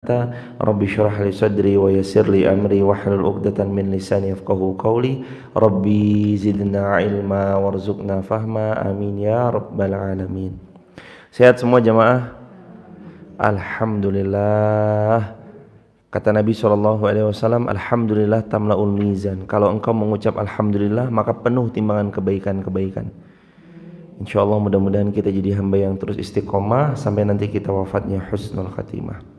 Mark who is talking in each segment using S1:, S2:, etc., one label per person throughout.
S1: Rabbi syrah li sadri wa yassir li amri wahlul 'uqdatam min lisani yafqahu qawli. Rabbi zidna ilma warzuqna fahma. Amin ya rabbal alamin. Sehat semua jamaah? Alhamdulillah. Kata Nabi SAW, alhamdulillah tamla'ul mizan. Kalau engkau mengucap alhamdulillah, maka penuh timbangan kebaikan-kebaikan. Insyaallah mudah-mudahan kita jadi hamba yang terus istiqomah sampai nanti kita wafatnya husnul khatimah.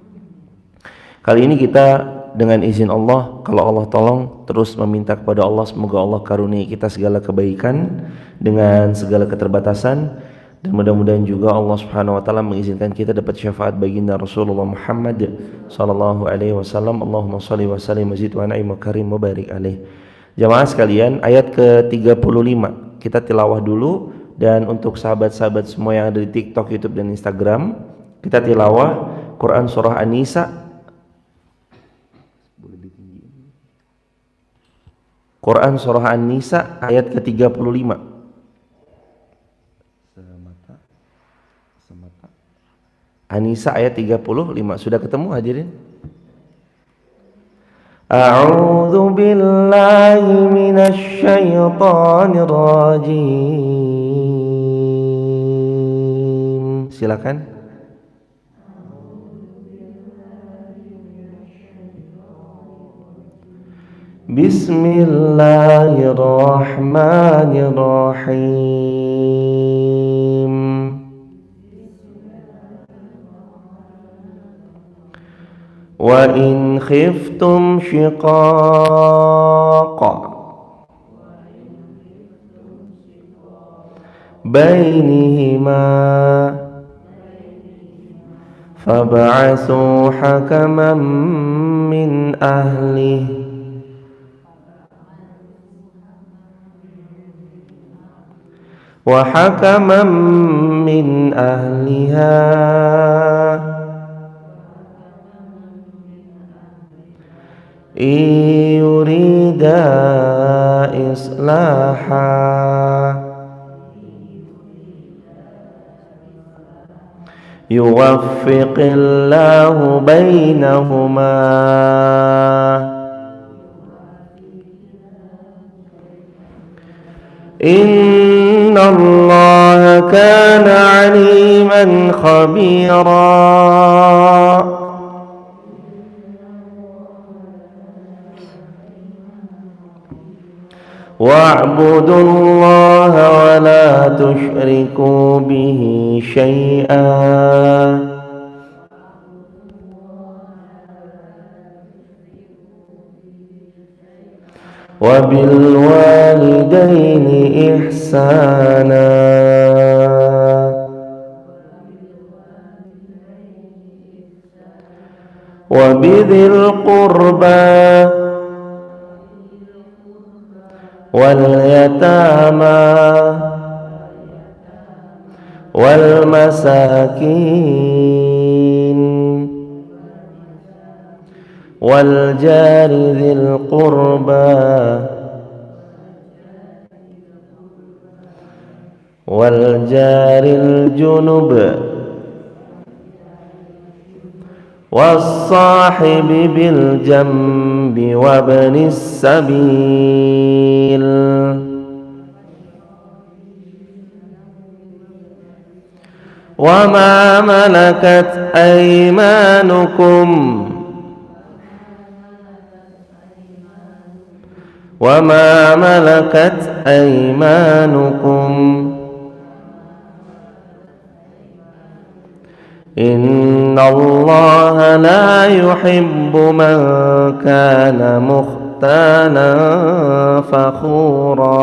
S1: Kali ini kita dengan izin Allah, kalau Allah tolong, terus meminta kepada Allah semoga Allah karuniai kita segala kebaikan dengan segala keterbatasan, dan mudah-mudahan juga Allah Subhanahu wa taala mengizinkan kita dapat syafaat baginda Rasulullah Muhammad sallallahu alaihi wasallam. Allahumma shalli wa sallim wa zid wa an'im wa karim wa barik alaih. Jamaah sekalian, ayat ke-35 kita tilawah dulu, dan untuk sahabat-sahabat semua yang ada di TikTok, YouTube dan Instagram, kita tilawah Quran surah An-Nisa. Quran surah An-Nisa ayat ke-35. An-Nisa ayat 35. Sudah ketemu hadirin? A'udzu billahi minasy syaithanir rajim. Silakan. Bismillahirrahmanirrahim. Wa in khiftum shiqaqa bainihima fab'atsu hakaman min ahlihi wa hakaman min ahliha in yurida islaha yuwaffiqillahu bainahuma Innallaha kana 'aliman khabira. Wa'budullaha wa la tusyriku bihi syai'an. وبالوالدين إحسانا وبذي القربى واليتامى والمساكين والجار ذي القربى والجار الجنب والصاحب بالجنب وابن السبيل وما ملكت أيمانكم Innallaha la yuhibbu man kana mukhtalan fakhura.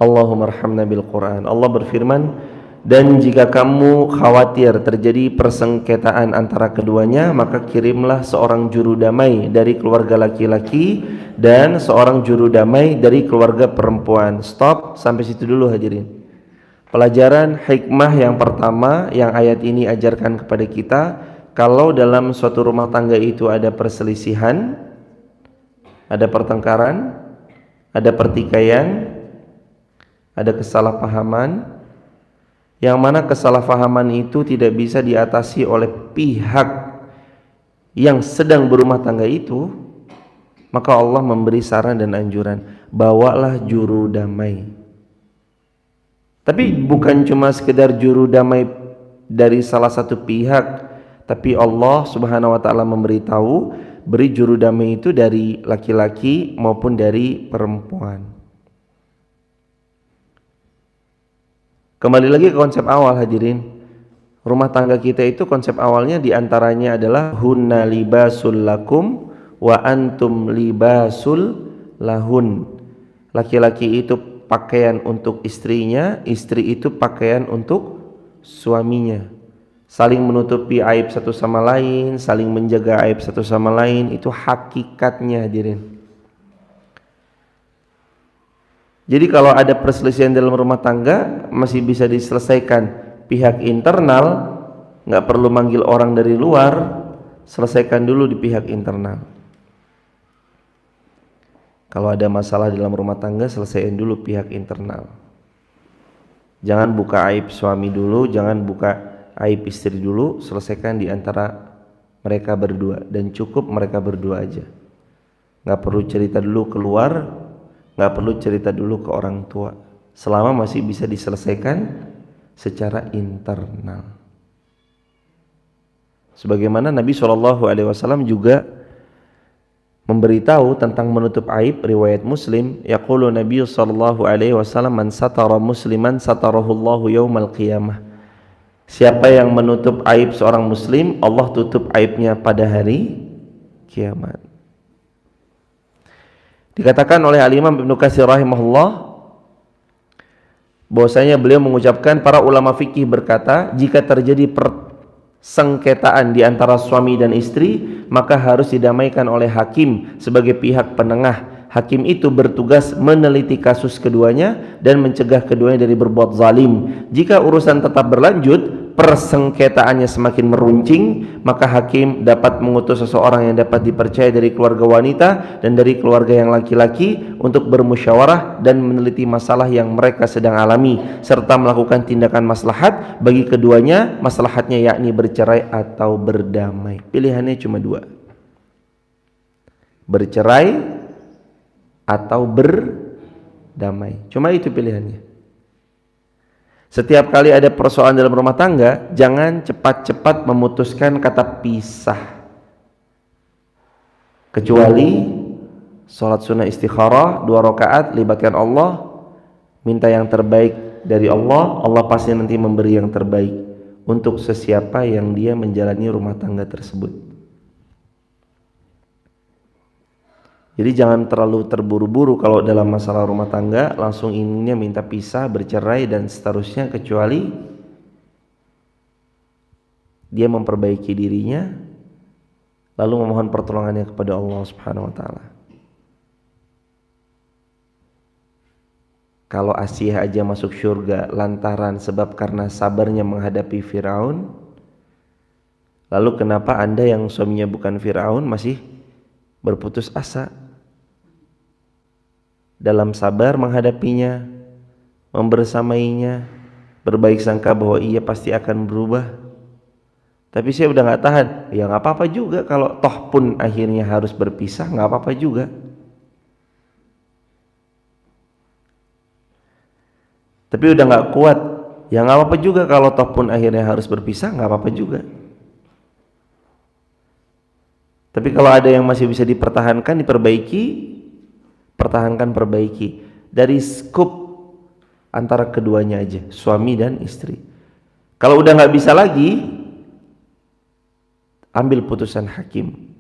S1: Allahumma arhamna bil Quran. Allah berfirman, dan jika kamu khawatir terjadi persengketaan antara keduanya, maka kirimlah seorang juru damai dari keluarga laki-laki dan seorang juru damai dari keluarga perempuan. Stop sampai situ dulu hadirin. Pelajaran hikmah yang pertama yang ayat ini ajarkan kepada kita, kalau dalam suatu rumah tangga itu ada perselisihan, ada pertengkaran, ada pertikaian, ada kesalahpahaman, yang mana kesalahpahaman itu tidak bisa diatasi oleh pihak yang sedang berumah tangga itu, maka Allah memberi saran dan anjuran, bawalah juru damai. Tapi bukan cuma sekedar juru damai dari salah satu pihak, tapi Allah Subhanahu wa taala memberitahu, beri juru damai itu dari laki-laki maupun dari perempuan. Kembali lagi ke konsep awal hadirin. Rumah tangga kita itu konsep awalnya diantaranya adalah hunna libasul lakum wa antum libasul lahun. Laki-laki itu pakaian untuk istrinya, istri itu pakaian untuk suaminya. Saling menutupi aib satu sama lain, saling menjaga aib satu sama lain, itu hakikatnya hadirin. Jadi kalau ada perselisihan dalam rumah tangga masih bisa diselesaikan pihak internal, nggak perlu manggil orang dari luar, selesaikan dulu di pihak internal. Kalau ada masalah dalam rumah tangga, selesaikan dulu pihak internal. Jangan buka aib suami dulu, jangan buka aib istri dulu, selesaikan di antara mereka berdua, dan cukup mereka berdua aja. Nggak perlu cerita dulu keluar, nggak perlu cerita dulu ke orang tua, selama masih bisa diselesaikan secara internal. Sebagaimana Nabi SAW juga memberitahu tentang menutup aib, riwayat Muslim, yaqulu Nabi SAW, man satara musliman satarahullahu yaumal qiyamah. Siapa yang menutup aib seorang muslim, Allah tutup aibnya pada hari kiamat. Dikatakan oleh Al-Imam Ibnu Katsir rahimahullah bahwasanya beliau mengucapkan, para ulama fikih berkata, jika terjadi persengketaan di antara suami dan istri, maka harus didamaikan oleh hakim sebagai pihak penengah. Hakim itu bertugas meneliti kasus keduanya dan mencegah keduanya dari berbuat zalim. Jika urusan tetap berlanjut, persengketaannya semakin meruncing, maka hakim dapat mengutus seseorang yang dapat dipercaya dari keluarga wanita dan dari keluarga yang laki-laki untuk bermusyawarah dan meneliti masalah yang mereka sedang alami, serta melakukan tindakan maslahat bagi keduanya. Maslahatnya yakni bercerai atau berdamai. Pilihannya cuma dua, bercerai atau berdamai. Cuma itu pilihannya. Setiap kali ada persoalan dalam rumah tangga, jangan cepat-cepat memutuskan kata pisah, kecuali sholat sunnah istikharah 2 rakaat, libatkan Allah, minta yang terbaik dari Allah. Allah pasti nanti memberi yang terbaik untuk sesiapa yang dia menjalani rumah tangga tersebut. Jadi jangan terlalu terburu-buru kalau dalam masalah rumah tangga, langsung inginnya minta pisah, bercerai dan seterusnya, kecuali dia memperbaiki dirinya lalu memohon pertolongannya kepada Allah Subhanahu wa taala. Kalau Asiyah aja masuk surga lantaran sebab karena sabarnya menghadapi Firaun, lalu kenapa Anda yang suaminya bukan Firaun masih berputus asa? Dalam sabar menghadapinya, membersamainya, berbaik sangka bahwa ia pasti akan berubah. Tapi saya udah gak tahan, ya gak apa-apa juga, kalau toh pun akhirnya harus berpisah, gak apa-apa juga. Tapi udah gak kuat, ya gak apa-apa juga, kalau toh pun akhirnya harus berpisah, gak apa-apa juga. Tapi kalau ada yang masih bisa dipertahankan, diperbaiki, pertahankan, perbaiki dari skup antara keduanya aja, suami dan istri. Kalau udah nggak bisa lagi, ambil putusan hakim,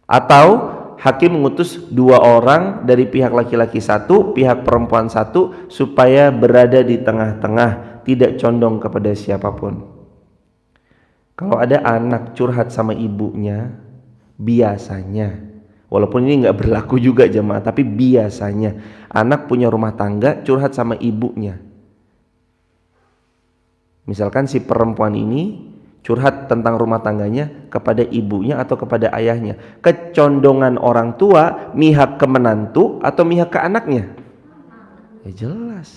S1: atau hakim mengutus 2 orang dari pihak laki-laki 1, pihak perempuan 1, supaya berada di tengah-tengah, tidak condong kepada siapapun. Kalau ada anak curhat sama ibunya, biasanya, walaupun ini nggak berlaku juga jemaah, tapi biasanya anak punya rumah tangga curhat sama ibunya. Misalkan si perempuan ini curhat tentang rumah tangganya kepada ibunya atau kepada ayahnya. Kecondongan orang tua mihak ke menantu atau mihak ke anaknya? Ya jelas,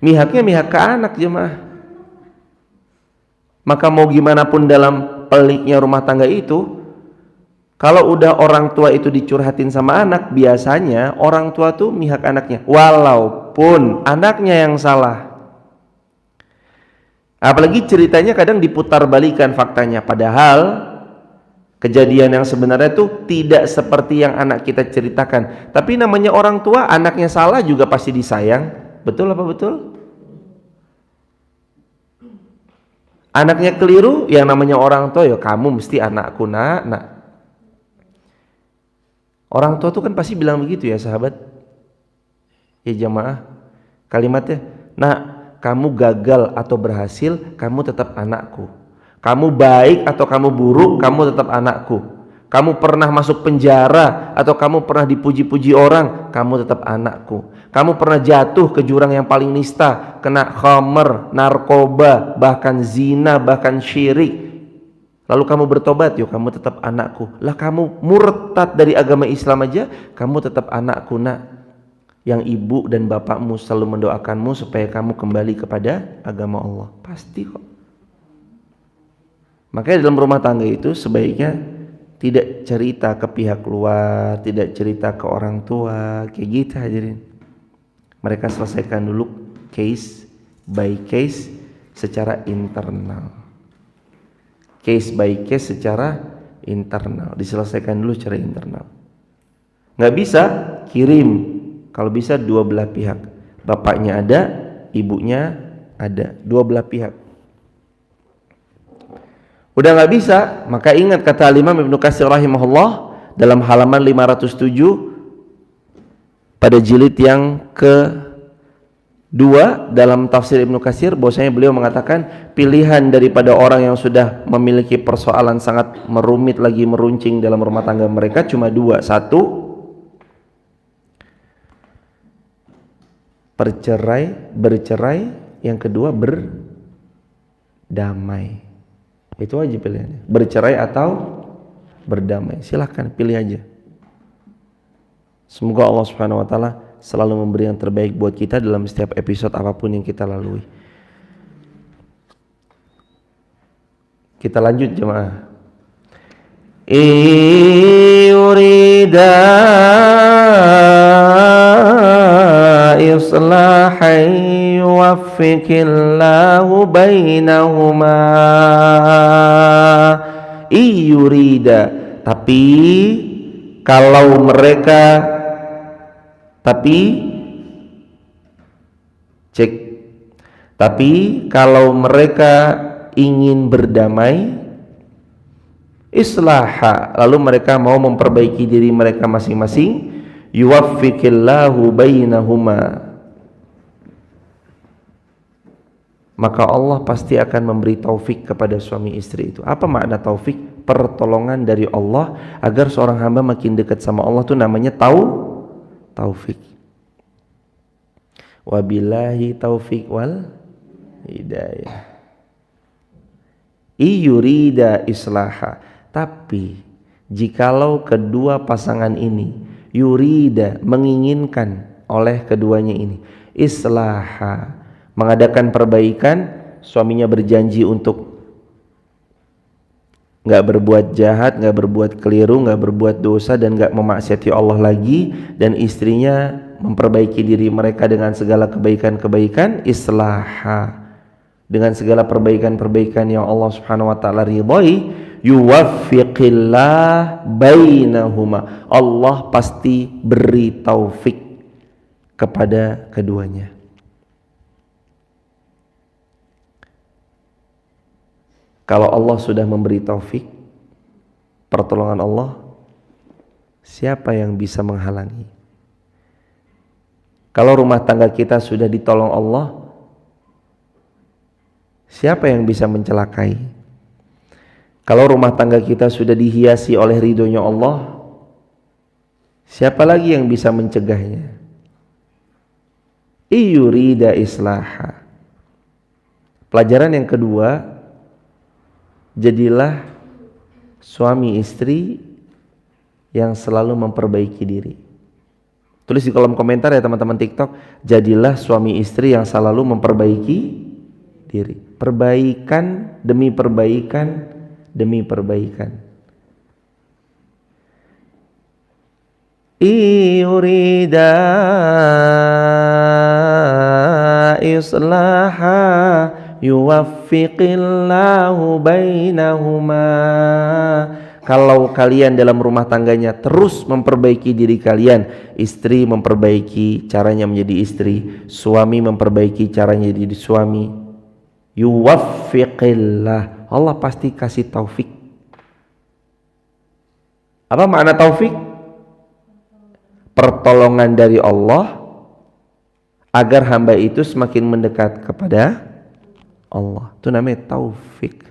S1: mihaknya mihak ke anak jemaah. Maka mau gimana pun dalam peliknya rumah tangga itu, kalau udah orang tua itu dicurhatin sama anak, biasanya orang tua tuh mihak anaknya, walaupun anaknya yang salah. Apalagi ceritanya kadang diputar balikan faktanya, padahal kejadian yang sebenarnya itu tidak seperti yang anak kita ceritakan. Tapi namanya orang tua, anaknya salah juga pasti disayang. Betul apa betul? Anaknya keliru, yang namanya orang tua, ya kamu mesti anakku nak. Orang tua tuh kan pasti bilang begitu ya sahabat. Ya jamaah, kalimatnya, nak, kamu gagal atau berhasil, kamu tetap anakku. Kamu baik atau kamu buruk, kamu tetap anakku. Kamu pernah masuk penjara atau kamu pernah dipuji-puji orang, kamu tetap anakku. Kamu pernah jatuh ke jurang yang paling nista, kena khamr, narkoba, bahkan zina, bahkan syirik, lalu kamu bertobat, yuk kamu tetap anakku. Lah kamu murtad dari agama Islam aja, kamu tetap anakku nak. Yang ibu dan bapakmu selalu mendoakanmu supaya kamu kembali kepada agama Allah. Pasti kok. Makanya dalam rumah tangga itu sebaiknya tidak cerita ke pihak luar, tidak cerita ke orang tua, kayak gitu hadirin. Mereka selesaikan dulu case by case secara internal. Case by case secara internal, diselesaikan dulu secara internal. Nggak bisa kirim, kalau bisa dua belah pihak, bapaknya ada, ibunya ada, dua belah pihak. Udah nggak bisa, maka ingat kata Imam Ibnu Katsir rahimahullah dalam halaman 507 pada jilid yang kedua dalam tafsir Ibnu Katsir, bahwasanya beliau mengatakan pilihan daripada orang yang sudah memiliki persoalan sangat merumit lagi meruncing dalam rumah tangga mereka cuma dua. Satu, bercerai, yang kedua berdamai. Itu aja pilihannya, bercerai atau berdamai. Silahkan pilih aja. Semoga Allah Subhanahu wa taala selalu memberi yang terbaik buat kita dalam setiap episode apapun yang kita lalui. Kita lanjut jemaah. Yurida islahan yuwaffiqillahu bainahuma. Yurida, tapi kalau mereka tapi kalau mereka ingin berdamai, islaha, lalu mereka mau memperbaiki diri mereka masing-masing, yuwaffiqillahu bainahuma, maka Allah pasti akan memberi taufik kepada suami istri itu. Apa makna taufik? Pertolongan dari Allah agar seorang hamba makin dekat sama Allah, itu namanya taufik. Wabillahi taufik wal hidayah. Yurida islaha, tapi jikalau kedua pasangan ini yurida, menginginkan oleh keduanya ini, islaha, mengadakan perbaikan, suaminya berjanji untuk nggak berbuat jahat, nggak berbuat keliru, nggak berbuat dosa, dan nggak memaksiati Allah lagi, dan istrinya memperbaiki diri mereka dengan segala kebaikan-kebaikan, islaha, dengan segala perbaikan-perbaikan yang Allah Subhanahu wa taala ridhai, yuwaffiqillah bainahuma, Allah pasti beri taufik kepada keduanya. Kalau Allah sudah memberi taufik, pertolongan Allah, siapa yang bisa menghalangi? Kalau rumah tangga kita sudah ditolong Allah, siapa yang bisa mencelakai? Kalau rumah tangga kita sudah dihiasi oleh ridhonya Allah, siapa lagi yang bisa mencegahnya? Yurida islaha, Pelajaran yang kedua, jadilah suami istri yang selalu memperbaiki diri. Tulis di kolom komentar ya teman-teman TikTok, jadilah suami istri yang selalu memperbaiki diri. Perbaikan demi perbaikan demi perbaikan. Yurida islaha yuwaffiqillahu bainahuma. Kalau kalian dalam rumah tangganya terus memperbaiki diri kalian, istri memperbaiki caranya menjadi istri, suami memperbaiki caranya jadi suami, yuwaffiqillah, Allah pasti kasih taufik. Apa makna taufik? Pertolongan dari Allah agar hamba itu semakin mendekat kepada Allah. Itu namanya taufik.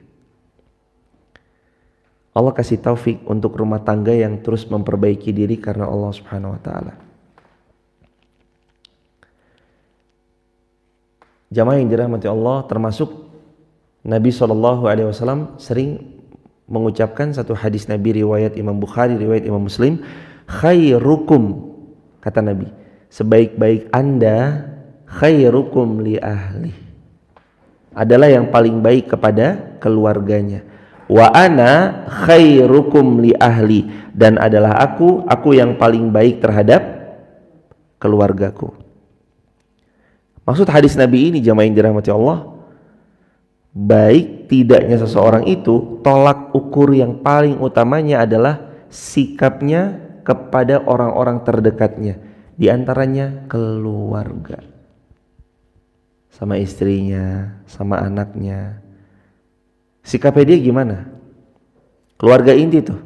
S1: Allah kasih taufik untuk rumah tangga yang terus memperbaiki diri karena Allah Subhanahu wa taala. Jamaah yang dirahmati Allah, termasuk Nabi SAW sering mengucapkan satu hadis Nabi riwayat Imam Bukhari, riwayat Imam Muslim, khairukum, kata Nabi, sebaik-baik Anda khairukum li ahli, adalah yang paling baik kepada keluarganya. Wa ana khairukum li ahli, dan adalah aku yang paling baik terhadap keluargaku. Maksud hadis Nabi ini, jamaah yang dirahmati Allah, baik tidaknya seseorang itu, tolak ukur yang paling utamanya adalah sikapnya kepada orang-orang terdekatnya, di antaranya keluarga, sama istrinya, sama anaknya. Sikapnya dia gimana? Keluarga inti tuh.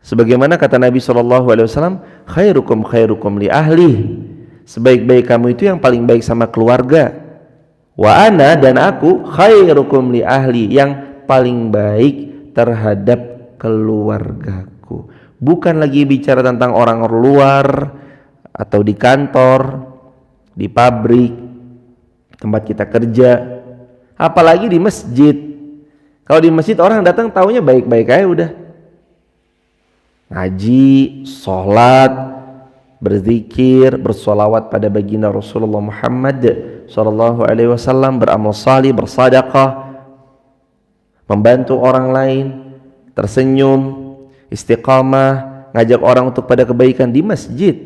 S1: Sebagaimana kata Nabi SAW, khairukum li ahli, sebaik-baik kamu itu yang paling baik sama keluarga. Wa ana, dan aku khairukum li ahli, yang paling baik terhadap keluargaku. Bukan lagi bicara tentang orang luar atau di kantor, di pabrik, tempat kita kerja, apalagi di masjid. Kalau di masjid orang datang taunya baik-baik aja udah. Ngaji, sholat, berzikir, bersolawat pada baginda Rasulullah Muhammad SAW, beramal salih, bersedekah, membantu orang lain, tersenyum, istiqamah, ngajak orang untuk pada kebaikan di masjid.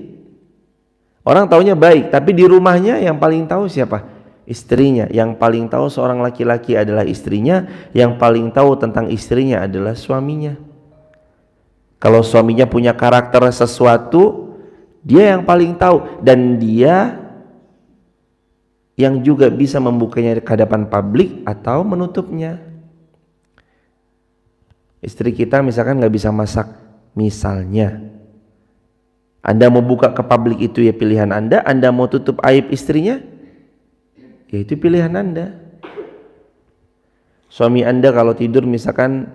S1: Orang taunya baik, tapi di rumahnya yang paling tahu siapa? Istrinya. Yang paling tahu seorang laki-laki adalah istrinya, yang paling tahu tentang istrinya adalah suaminya. Kalau suaminya punya karakter sesuatu, dia yang paling tahu, dan dia yang juga bisa membukanya ke hadapan publik atau menutupnya. Istri kita misalkan gak bisa masak, misalnya, Anda mau buka ke publik itu ya pilihan Anda mau tutup aib istrinya, ya itu pilihan Anda. Suami Anda kalau tidur misalkan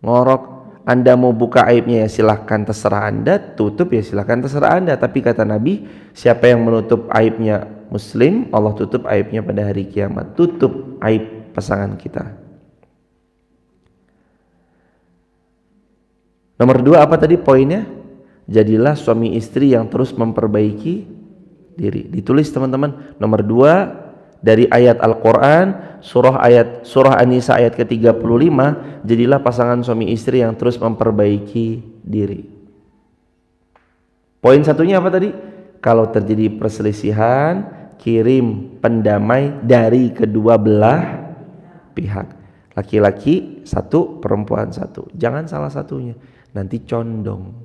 S1: ngorok, Anda mau buka aibnya ya silahkan, terserah Anda, tutup ya silahkan, terserah Anda. Tapi kata Nabi, siapa yang menutup aibnya muslim, Allah tutup aibnya pada hari kiamat. Tutup aib pasangan kita. Nomor 2 apa tadi poinnya? Jadilah suami istri yang terus memperbaiki diri. Ditulis teman-teman, nomor 2 dari ayat Al-Quran, surah An-Nisa ayat ke-35, jadilah pasangan suami istri yang terus memperbaiki diri. Poin satunya apa tadi? Kalau terjadi perselisihan, kirim pendamai dari kedua belah pihak. Laki-laki satu, perempuan satu. Jangan salah satunya, nanti condong.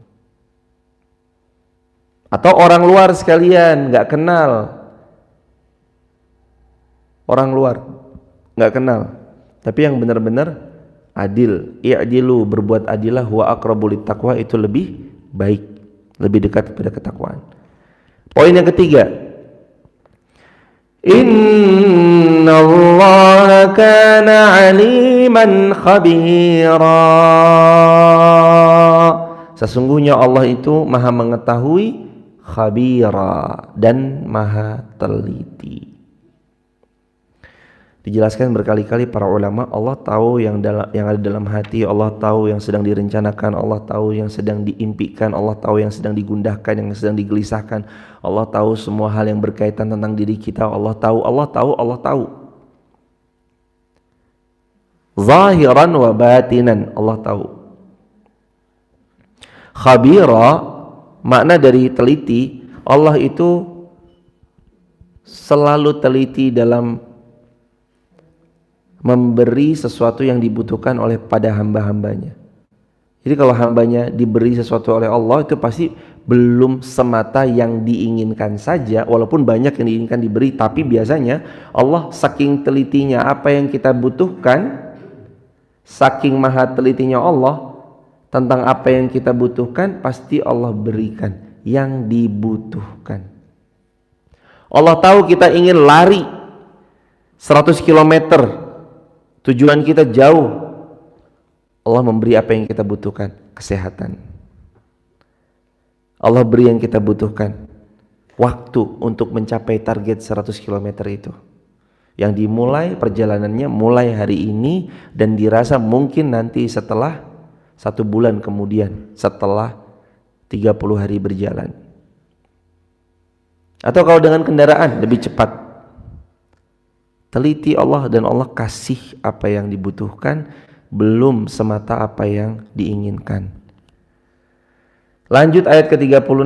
S1: Atau orang luar sekalian, gak kenal. Orang luar nggak kenal, tapi yang benar-benar adil, i'dilu, berbuat adilah, huwa aqrabu littaqwa, itu lebih baik, lebih dekat kepada ketakwaan. Poin yang ketiga, innallaha kana aliman khabira, sesungguhnya Allah itu maha mengetahui, khabira, dan maha teliti. Dijelaskan berkali-kali para ulama, Allah tahu yang ada dalam hati, Allah tahu yang sedang direncanakan, Allah tahu yang sedang diimpikan, Allah tahu yang sedang digundahkan, yang sedang digelisahkan. Allah tahu semua hal yang berkaitan tentang diri kita. Allah tahu, Allah tahu, Allah tahu. Zahiran wa batinan, Allah tahu. Khabira, makna dari teliti, Allah itu selalu teliti dalam memberi sesuatu yang dibutuhkan oleh pada hamba-hambanya. Jadi kalau hambanya diberi sesuatu oleh Allah, itu pasti belum semata yang diinginkan saja, walaupun banyak yang diinginkan diberi, tapi biasanya Allah saking telitinya apa yang kita butuhkan, saking maha telitinya Allah tentang apa yang kita butuhkan, pasti Allah berikan yang dibutuhkan. Allah tahu kita ingin lari 100 km, tujuan kita jauh. Allah memberi apa yang kita butuhkan, kesehatan. Allah beri yang kita butuhkan, waktu untuk mencapai target 100 km itu. Yang dimulai perjalanannya mulai hari ini dan dirasa mungkin nanti setelah 1 bulan kemudian, setelah 30 hari berjalan. Atau kalau dengan kendaraan lebih cepat. Teliti Allah dan Allah kasih apa yang dibutuhkan, belum semata apa yang diinginkan. Lanjut ayat ke-36.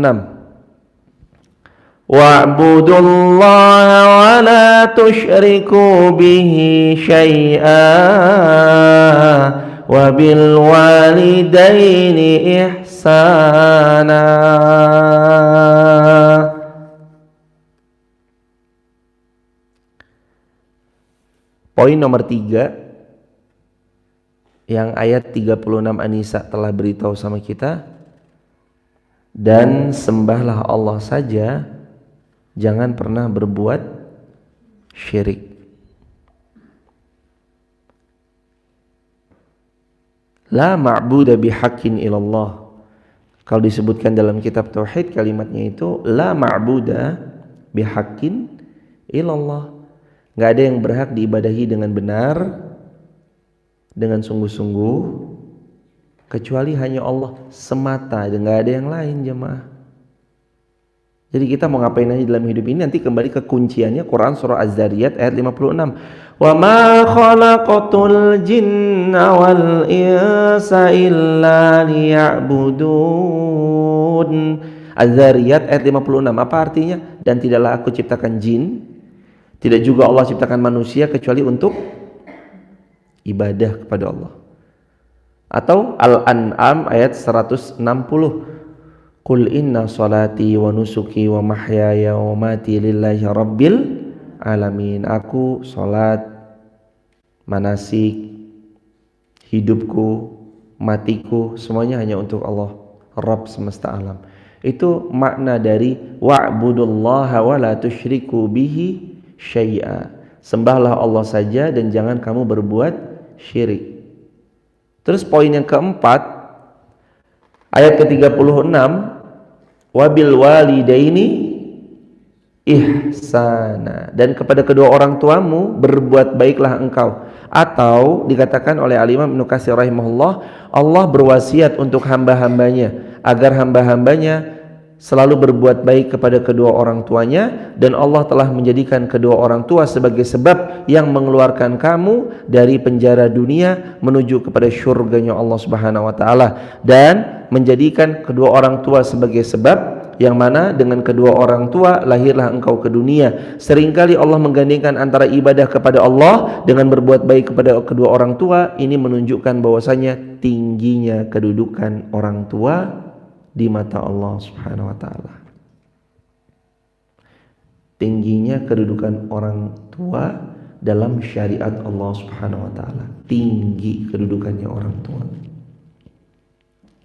S1: Wa'budullaha wa la tusyriku bihi syai'a wa bil walidaini ihsana. Poin nomor 3 yang ayat 36 An-Nisa telah beritahu sama kita, dan sembahlah Allah saja, jangan pernah berbuat syirik. La ma'buda bihaqqin illallah. Kalau disebutkan dalam kitab tauhid, kalimatnya itu la ma'buda bihaqqin illallah. Gak ada yang berhak diibadahi dengan benar, dengan sungguh-sungguh, kecuali hanya Allah semata, dan gak ada yang lain, jemaah. Jadi kita mau ngapain aja dalam hidup ini, nanti kembali ke kunciannya, Quran surah Az-Zariyat ayat 56. Wa ma khalaqatul jinna wal insa illa liya'budun. Az-Zariyat ayat 56. Apa artinya? Dan tidaklah aku ciptakan jin, tidak juga Allah ciptakan manusia kecuali untuk ibadah kepada Allah. Atau Al-An'am ayat 160. Qul inna salati wa nusuki wa mahyaya wa mati lillahi rabbil alamin. Aku salat, manasik, hidupku, matiku, semuanya hanya untuk Allah, Rabb semesta alam. Itu makna dari wa'budullaha wa la tusyriku bihi syai'a. Sembahlah Allah saja dan jangan kamu berbuat syirik. Terus poin yang keempat, ayat ke-36, wabil walidaini ihsana, dan kepada kedua orang tuamu berbuat baiklah engkau. Atau dikatakan oleh Al-Imam Ibnu Katsir rahimahullah, Allah berwasiat untuk hamba-hambanya agar hamba-hambanya selalu berbuat baik kepada kedua orang tuanya, dan Allah telah menjadikan kedua orang tua sebagai sebab yang mengeluarkan kamu dari penjara dunia menuju kepada syurganya Allah Subhanahu wa taala, dan menjadikan kedua orang tua sebagai sebab yang mana dengan kedua orang tua lahirlah engkau ke dunia. Seringkali Allah menggandingkan antara ibadah kepada Allah dengan berbuat baik kepada kedua orang tua. Ini menunjukkan bahwasanya tingginya kedudukan orang tua di mata Allah Subhanahu wa taala. Tingginya kedudukan orang tua dalam syariat Allah Subhanahu wa taala. Tinggi kedudukannya orang tua.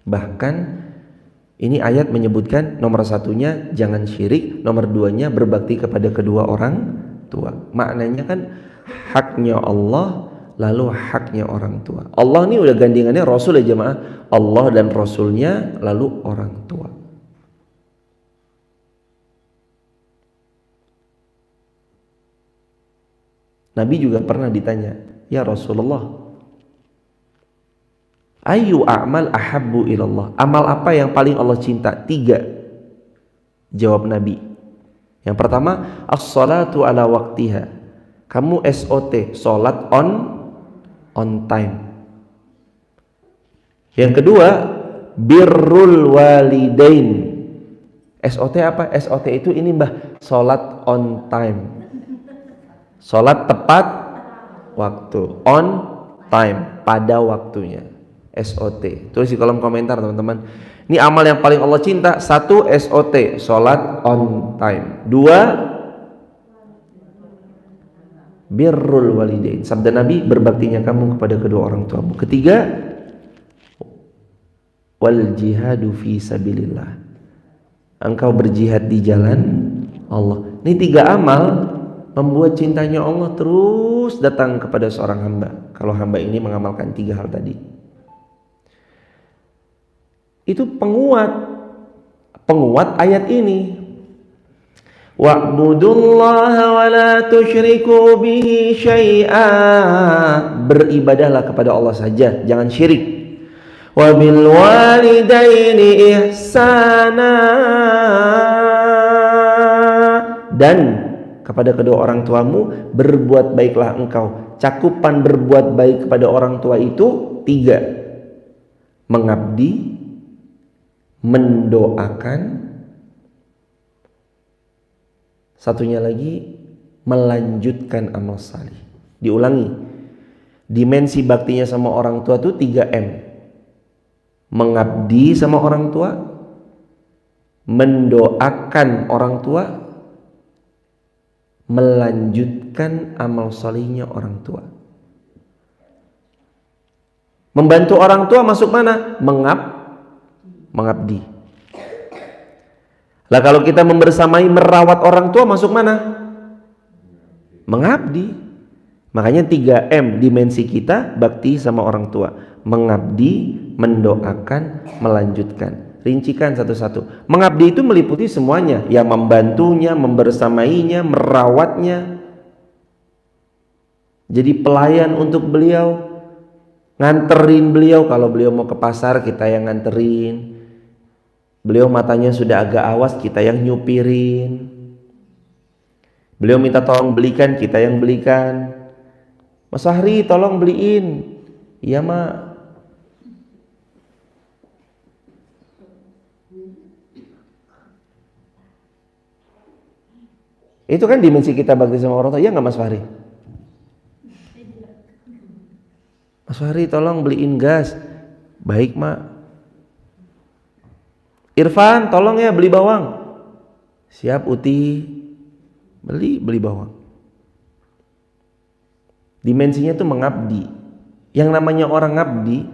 S1: Bahkan ini ayat menyebutkan nomor satunya jangan syirik, nomor duanya berbakti kepada kedua orang tua. Maknanya kan haknya Allah lalu haknya orang tua. Allah ini udah gandingannya Rasul ya jemaah. Allah dan Rasulnya lalu orang tua. Nabi juga pernah ditanya, ya Rasulullah, ayu a'mal ahabbu ilallah, amal apa yang paling Allah cinta? 3. Jawab Nabi. Yang pertama, as-salatu ala waktiha, kamu SOT, salat on time. Yang kedua, birrul walidain. SOT apa? SOT itu ini Mbah, salat on time, salat tepat waktu, on time, pada waktunya. SOT. Tulis di kolom komentar teman-teman. Ini amal yang paling Allah cinta. 1. SOT, salat on time. 2. Birrul walidain. Sabda Nabi, berbaktinya kamu kepada kedua orang tuamu. Ketiga, wal jihadu fi sabilillah, engkau berjihad di jalan Allah. Ini 3 amal membuat cintanya Allah terus datang kepada seorang hamba, kalau hamba ini mengamalkan 3 hal tadi. Itu penguat ayat ini. Wa'budullaha wa la tusyriku bihi syai'a, beribadahlah kepada Allah saja, jangan syirik. Wa bil walidaini ihsana, dan kepada kedua orang tuamu berbuat baiklah engkau. Cakupan berbuat baik kepada orang tua itu 3. Mengabdi, mendoakan, satunya lagi melanjutkan amal salih. Diulangi, dimensi baktinya sama orang tua itu 3M. Mengabdi sama orang tua, mendoakan orang tua, melanjutkan amal salihnya orang tua. Membantu orang tua masuk mana? Mengabdi. Lah kalau kita membersamai merawat orang tua masuk mana? Mengabdi. Makanya 3M dimensi kita bakti sama orang tua. Mengabdi, mendoakan, melanjutkan. Rincikan satu-satu. Mengabdi itu meliputi semuanya, yang membantunya, membersamainya, merawatnya. Jadi pelayan untuk beliau, nganterin beliau. Kalau beliau mau ke pasar, kita yang nganterin. Beliau matanya sudah agak awas, kita yang nyupirin. Beliau minta tolong belikan, kita yang belikan. Mas Fahri tolong beliin. Iya mak. Itu kan dimensi kita bakti sama orang tua, ya nggak Mas Fahri? Mas Fahri tolong beliin gas. Baik mak. Irfan tolong ya beli bawang. Siap Uti. Beli bawang. Dimensinya itu mengabdi. Yang namanya orang ngabdi,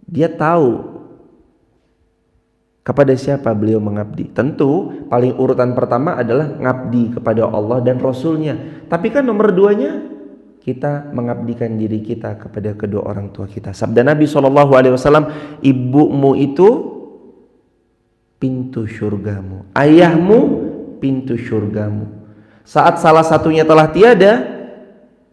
S1: dia tahu kepada siapa beliau mengabdi. Tentu paling urutan pertama adalah ngabdi kepada Allah dan Rasulnya. Tapi kan nomor 2-nya kita mengabdikan diri kita kepada kedua orang tua kita. Sabda Nabi SAW, ibumu itu pintu syurgamu, ayahmu pintu syurgamu. Saat salah satunya telah tiada,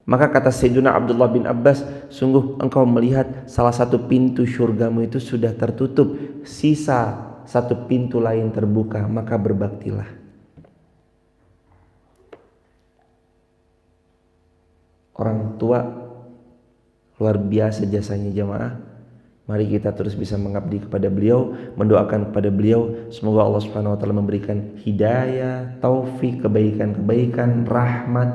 S1: maka kata Sayyidina Abdullah bin Abbas, sungguh engkau melihat salah satu pintu syurgamu itu sudah tertutup, sisa satu pintu lain terbuka, maka berbaktilah. Orang tua luar biasa jasanya jamaah. Mari kita terus bisa mengabdi kepada beliau, mendoakan kepada beliau. Semoga Allah Subhanahu wa taala memberikan hidayah, taufik, kebaikan-kebaikan, rahmat,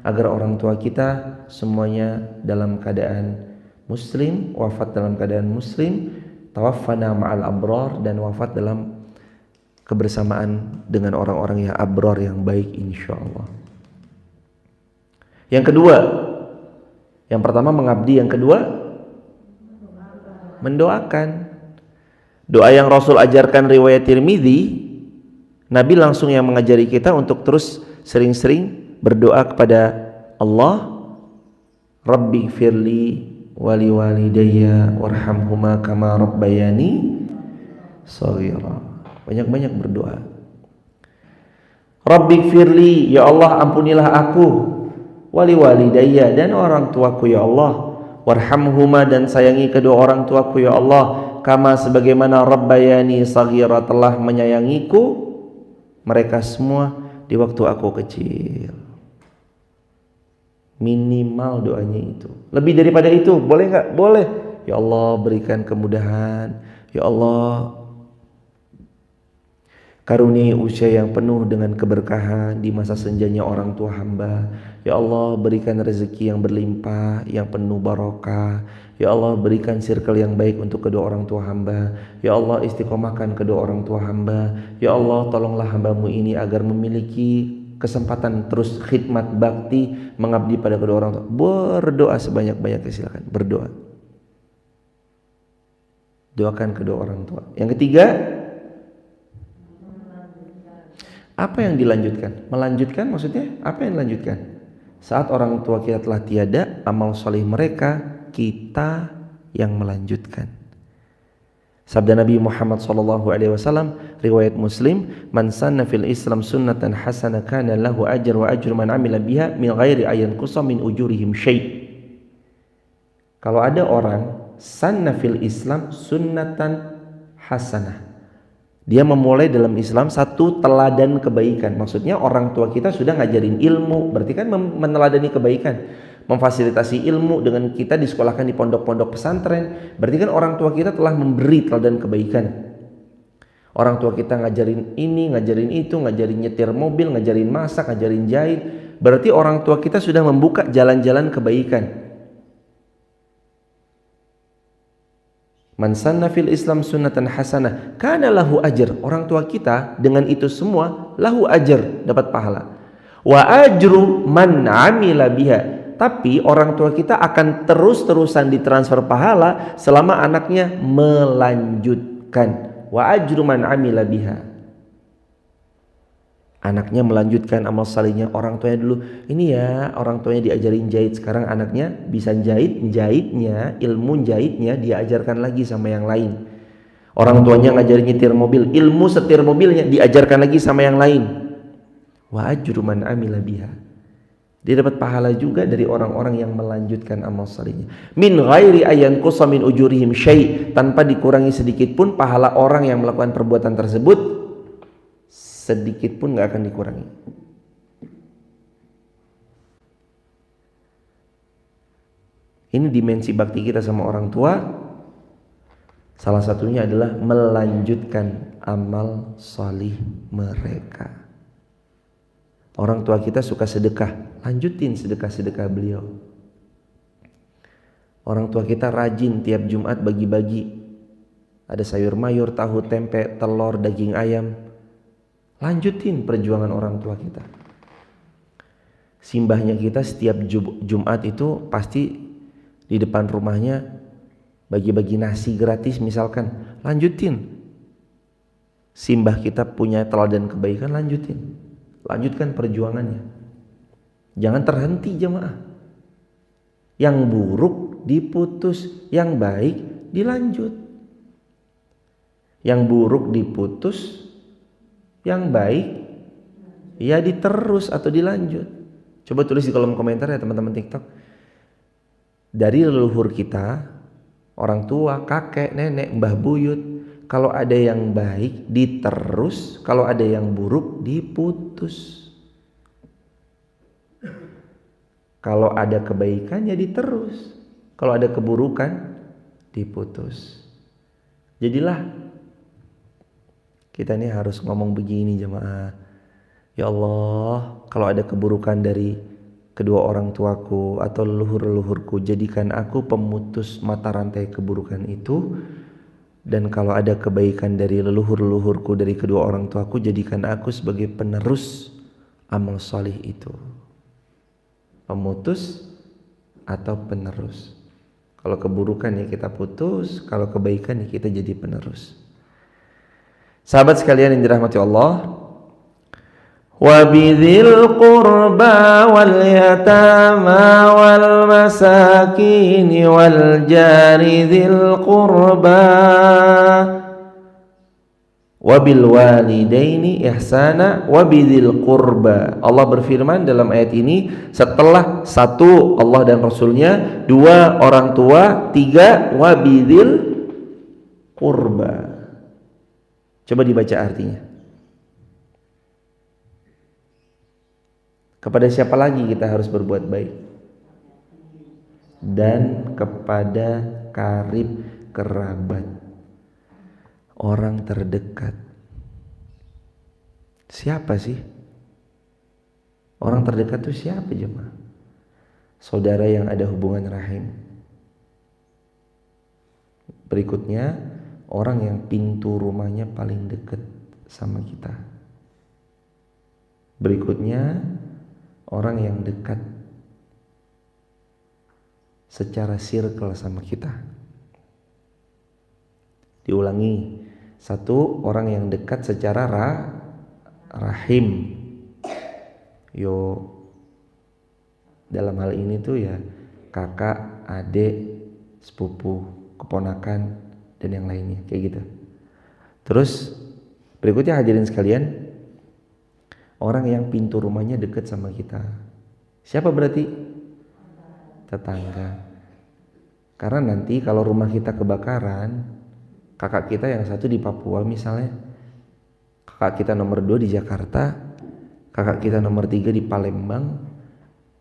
S1: agar orang tua kita semuanya dalam keadaan muslim, wafat dalam keadaan muslim, tawaffana ma'al abrar, dan wafat dalam kebersamaan dengan orang-orang yang abrar, yang baik insyaallah. Yang kedua, yang pertama mengabdi, yang kedua mendoakan. Doa yang Rasul ajarkan riwayat Tirmidzi, Nabi langsung yang mengajari kita untuk terus sering-sering berdoa kepada Allah, Rabbi firli wali walidayya warhamhuma kama rabbayani shaghira. Banyak-banyak berdoa. Rabbi firli, ya Allah ampunilah aku, wali walidayya, dan orang tuaku ya Allah, warhamhuma, dan sayangi kedua orang tuaku ya Allah, kama sebagaimana rabbayani shaghira, telah menyayangiku mereka semua di waktu aku kecil. Minimal doanya itu. Lebih daripada itu boleh nggak? Boleh. Ya Allah berikan kemudahan, ya Allah karuniai usia yang penuh dengan keberkahan di masa senjanya orang tua hamba. Ya Allah berikan rezeki yang berlimpah, yang penuh barokah. Ya Allah berikan circle yang baik untuk kedua orang tua hamba. Ya Allah istiqomahkan kedua orang tua hamba. Ya Allah tolonglah hambamu ini agar memiliki kesempatan terus khidmat bakti mengabdi pada kedua orang tua. Berdoa sebanyak-banyaknya, silakan berdoa. Doakan kedua orang tua. Yang ketiga, apa yang dilanjutkan? Melanjutkan maksudnya apa yang dilanjutkan? Saat orang tua kita telah tiada, amal soleh mereka kita yang melanjutkan. Sabda Nabi Muhammad SAW, riwayat Muslim, man sanna fil Islam sunnatan hasanah kana lahu ajr wa ajru man amila biha min ghairi ayan qusa min ujurihim syai'. Kalau ada orang sanna fil Islam sunnatan hasanah, dia memulai dalam Islam satu teladan kebaikan. Maksudnya orang tua kita sudah ngajarin ilmu, berarti kan meneladani kebaikan. Memfasilitasi ilmu dengan kita disekolahkan di pondok-pondok pesantren, berarti kan orang tua kita telah memberi teladan kebaikan. Orang tua kita ngajarin ini, ngajarin itu, ngajarin nyetir mobil, ngajarin masak, ngajarin jahit, berarti orang tua kita sudah membuka jalan-jalan kebaikan. Man sanna fil Islam sunnatan hasanah kana lahu ajr, orang tua kita dengan itu semua lahu ajr, dapat pahala. Wa ajru man amila biha, tapi orang tua kita akan terus-terusan ditransfer pahala selama anaknya melanjutkan. Wa ajru man amila biha, anaknya melanjutkan amal salihnya. Orang tuanya dulu ini ya, orang tuanya diajarin jahit, sekarang anaknya bisa jahitnya, ilmu jahitnya diajarkan lagi sama yang lain. Orang tuanya ngajarin nyetir mobil, ilmu setir mobilnya diajarkan lagi sama yang lain. Wa ajru man amila biha, dia dapat pahala juga dari orang-orang yang melanjutkan amal salihnya. Min ghairi ayan qusa min ujurihim syai', tanpa dikurangi sedikit pun pahala orang yang melakukan perbuatan tersebut, sedikit pun gak akan dikurangi. Ini dimensi bakti kita sama orang tua. Salah satunya adalah melanjutkan amal salih mereka. Orang tua kita suka sedekah, lanjutin sedekah-sedekah beliau. Orang tua kita rajin tiap Jumat bagi-bagi. Ada sayur mayur, tahu, tempe, telur, daging ayam. Lanjutin perjuangan orang tua kita. Simbahnya kita setiap Jumat itu pasti di depan rumahnya bagi-bagi nasi gratis misalkan. Lanjutin. Simbah kita punya teladan kebaikan, lanjutin. Lanjutkan perjuangannya. Jangan terhenti jemaah. Yang buruk diputus, yang baik dilanjut. Yang buruk diputus, yang baik ya diterus atau dilanjut. Coba tulis di kolom komentar ya teman-teman TikTok. Dari leluhur kita, orang tua, kakek, nenek, mbah buyut, kalau ada yang baik diterus, kalau ada yang buruk diputus. Kalau ada kebaikan ya diterus, kalau ada keburukan diputus. Jadilah kita ini harus ngomong begini jemaah. Ya Allah, kalau ada keburukan dari kedua orang tuaku atau leluhur-leluhurku, jadikan aku pemutus mata rantai keburukan itu. Dan kalau ada kebaikan dari leluhur-leluhurku, dari kedua orang tuaku, jadikan aku sebagai penerus amal salih itu. Pemutus atau penerus. Kalau keburukan ya kita putus, kalau kebaikan ya kita jadi penerus. Sahabat sekalian yang dirahmati Allah, wa bidzil qurba wal yatama wal masakin wal jari dzil qurba wabil walidaini ihsana wabidil qurba. Allah berfirman dalam ayat ini setelah satu Allah dan Rasulnya, dua orang tua, tiga wabidil qurba. Coba dibaca artinya. Kepada siapa lagi kita harus berbuat baik? Dan kepada karib kerabat, orang terdekat. Siapa sih? Orang terdekat itu siapa jemaah? Saudara yang ada hubungan rahim. Berikutnya, orang yang pintu rumahnya paling dekat sama kita. Berikutnya, orang yang dekat secara circle sama kita. Diulangi, satu, orang yang dekat secara rahim. Dalam hal ini tuh ya kakak, adik, sepupu, keponakan, dan yang lainnya, kayak gitu. Terus berikutnya hadirin sekalian, orang yang pintu rumahnya dekat sama kita. Siapa berarti? Tetangga. Karena nanti kalau rumah kita kebakaran, kakak kita yang satu di Papua misalnya, kakak kita nomor 2 di Jakarta, kakak kita nomor 3 di Palembang,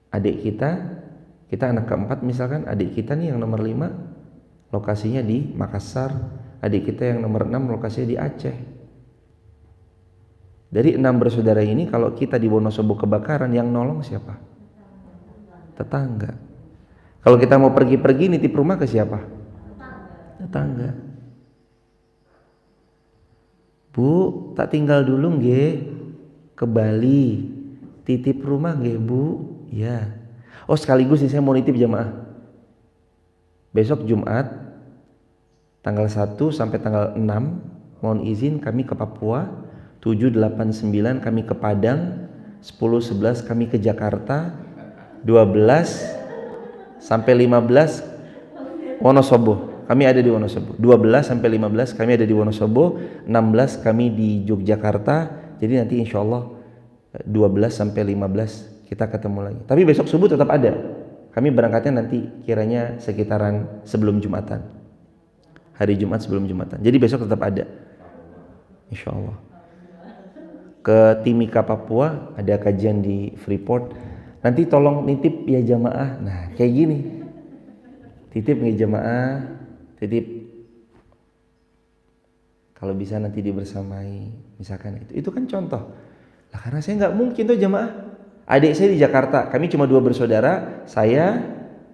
S1: adik kita anak keempat misalkan, adik kita nih yang nomor 5 lokasinya di Makassar, adik kita yang nomor 6 lokasinya di Aceh. Dari 6 bersaudara ini, kalau kita di Wonosobo kebakaran, yang nolong siapa? Tetangga. Kalau kita mau pergi-pergi nitip rumah ke siapa? Tetangga. Bu, tak tinggal dulu nggih ke Bali. Titip rumah nggih, Bu? Ya. Oh, sekaligus nih saya mau nitip jamaah. Besok Jumat tanggal 1 sampai tanggal 6 mohon izin kami ke Papua. 7, 8, 9 kami ke Padang, 10, 11 kami ke Jakarta, 12 sampai 15 Wonosobo. Kami ada di Wonosobo. 12 sampai 15 kami ada di Wonosobo, 16 kami di Yogyakarta. Jadi nanti insya Allah 12 sampai 15 kita ketemu lagi. Tapi besok subuh tetap ada. Kami berangkatnya nanti kiranya sekitaran sebelum Jumatan. Hari Jumat sebelum Jumatan. Jadi besok tetap ada. Insya Allah. Ke Timika Papua ada kajian di Freeport, nanti tolong nitip ya jamaah. Nah kayak gini, titip nih jamaah, titip kalau bisa nanti dibersamai misalkan, itu kan contoh lah, karena saya nggak mungkin tuh jamaah, adik saya di Jakarta, kami cuma 2 bersaudara, saya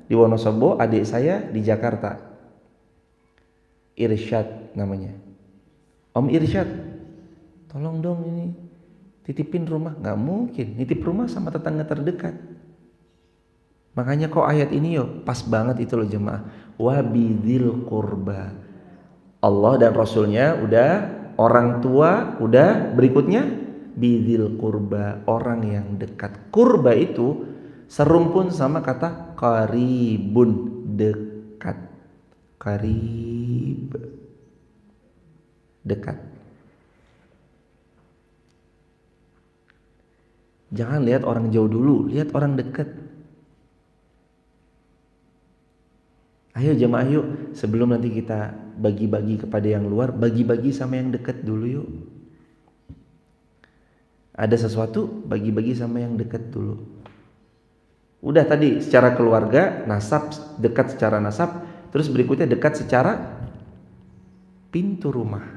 S1: di Wonosobo, adik saya di Jakarta, Irsyad namanya, Om Irsyad, tolong dong ini titipin rumah. Nggak mungkin, nitip rumah sama tetangga terdekat. Makanya kok ayat ini pas banget itu loh jemaah, wabidil qurba. Allah dan Rasulnya udah, orang tua udah, berikutnya bidil qurba, orang yang dekat. Qurba itu serumpun sama kata qaribun, dekat. Qarib, dekat. Jangan lihat orang jauh dulu, lihat orang dekat. Ayo jemaah yuk, sebelum nanti kita bagi-bagi kepada yang luar, bagi-bagi sama yang dekat dulu yuk. Ada sesuatu, bagi-bagi sama yang dekat dulu. Udah tadi secara keluarga, nasab, dekat secara nasab, terus berikutnya dekat secara pintu rumah,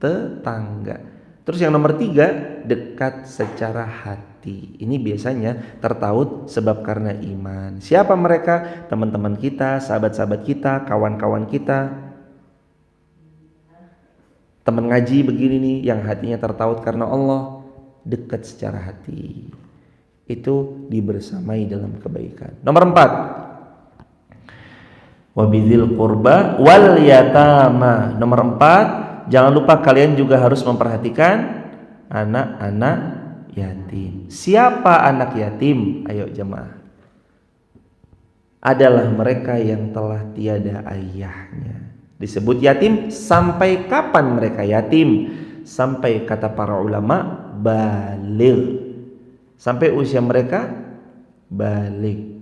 S1: tetangga. Terus yang nomor 3, dekat secara hati. Ini biasanya tertaut sebab karena iman. Siapa mereka? Teman-teman kita, sahabat-sahabat kita, kawan-kawan kita. Teman ngaji begini nih, yang hatinya tertaut karena Allah, dekat secara hati. Itu dibersamai dalam kebaikan. Nomor 4, wabidil qurba wal yatama. Nomor 4, jangan lupa kalian juga harus memperhatikan anak-anak yatim. Siapa anak yatim? Ayo jemaah. Adalah mereka yang telah tiada ayahnya. Disebut yatim sampai kapan mereka yatim? sampai kata para ulama baligh. Sampai usia mereka baligh.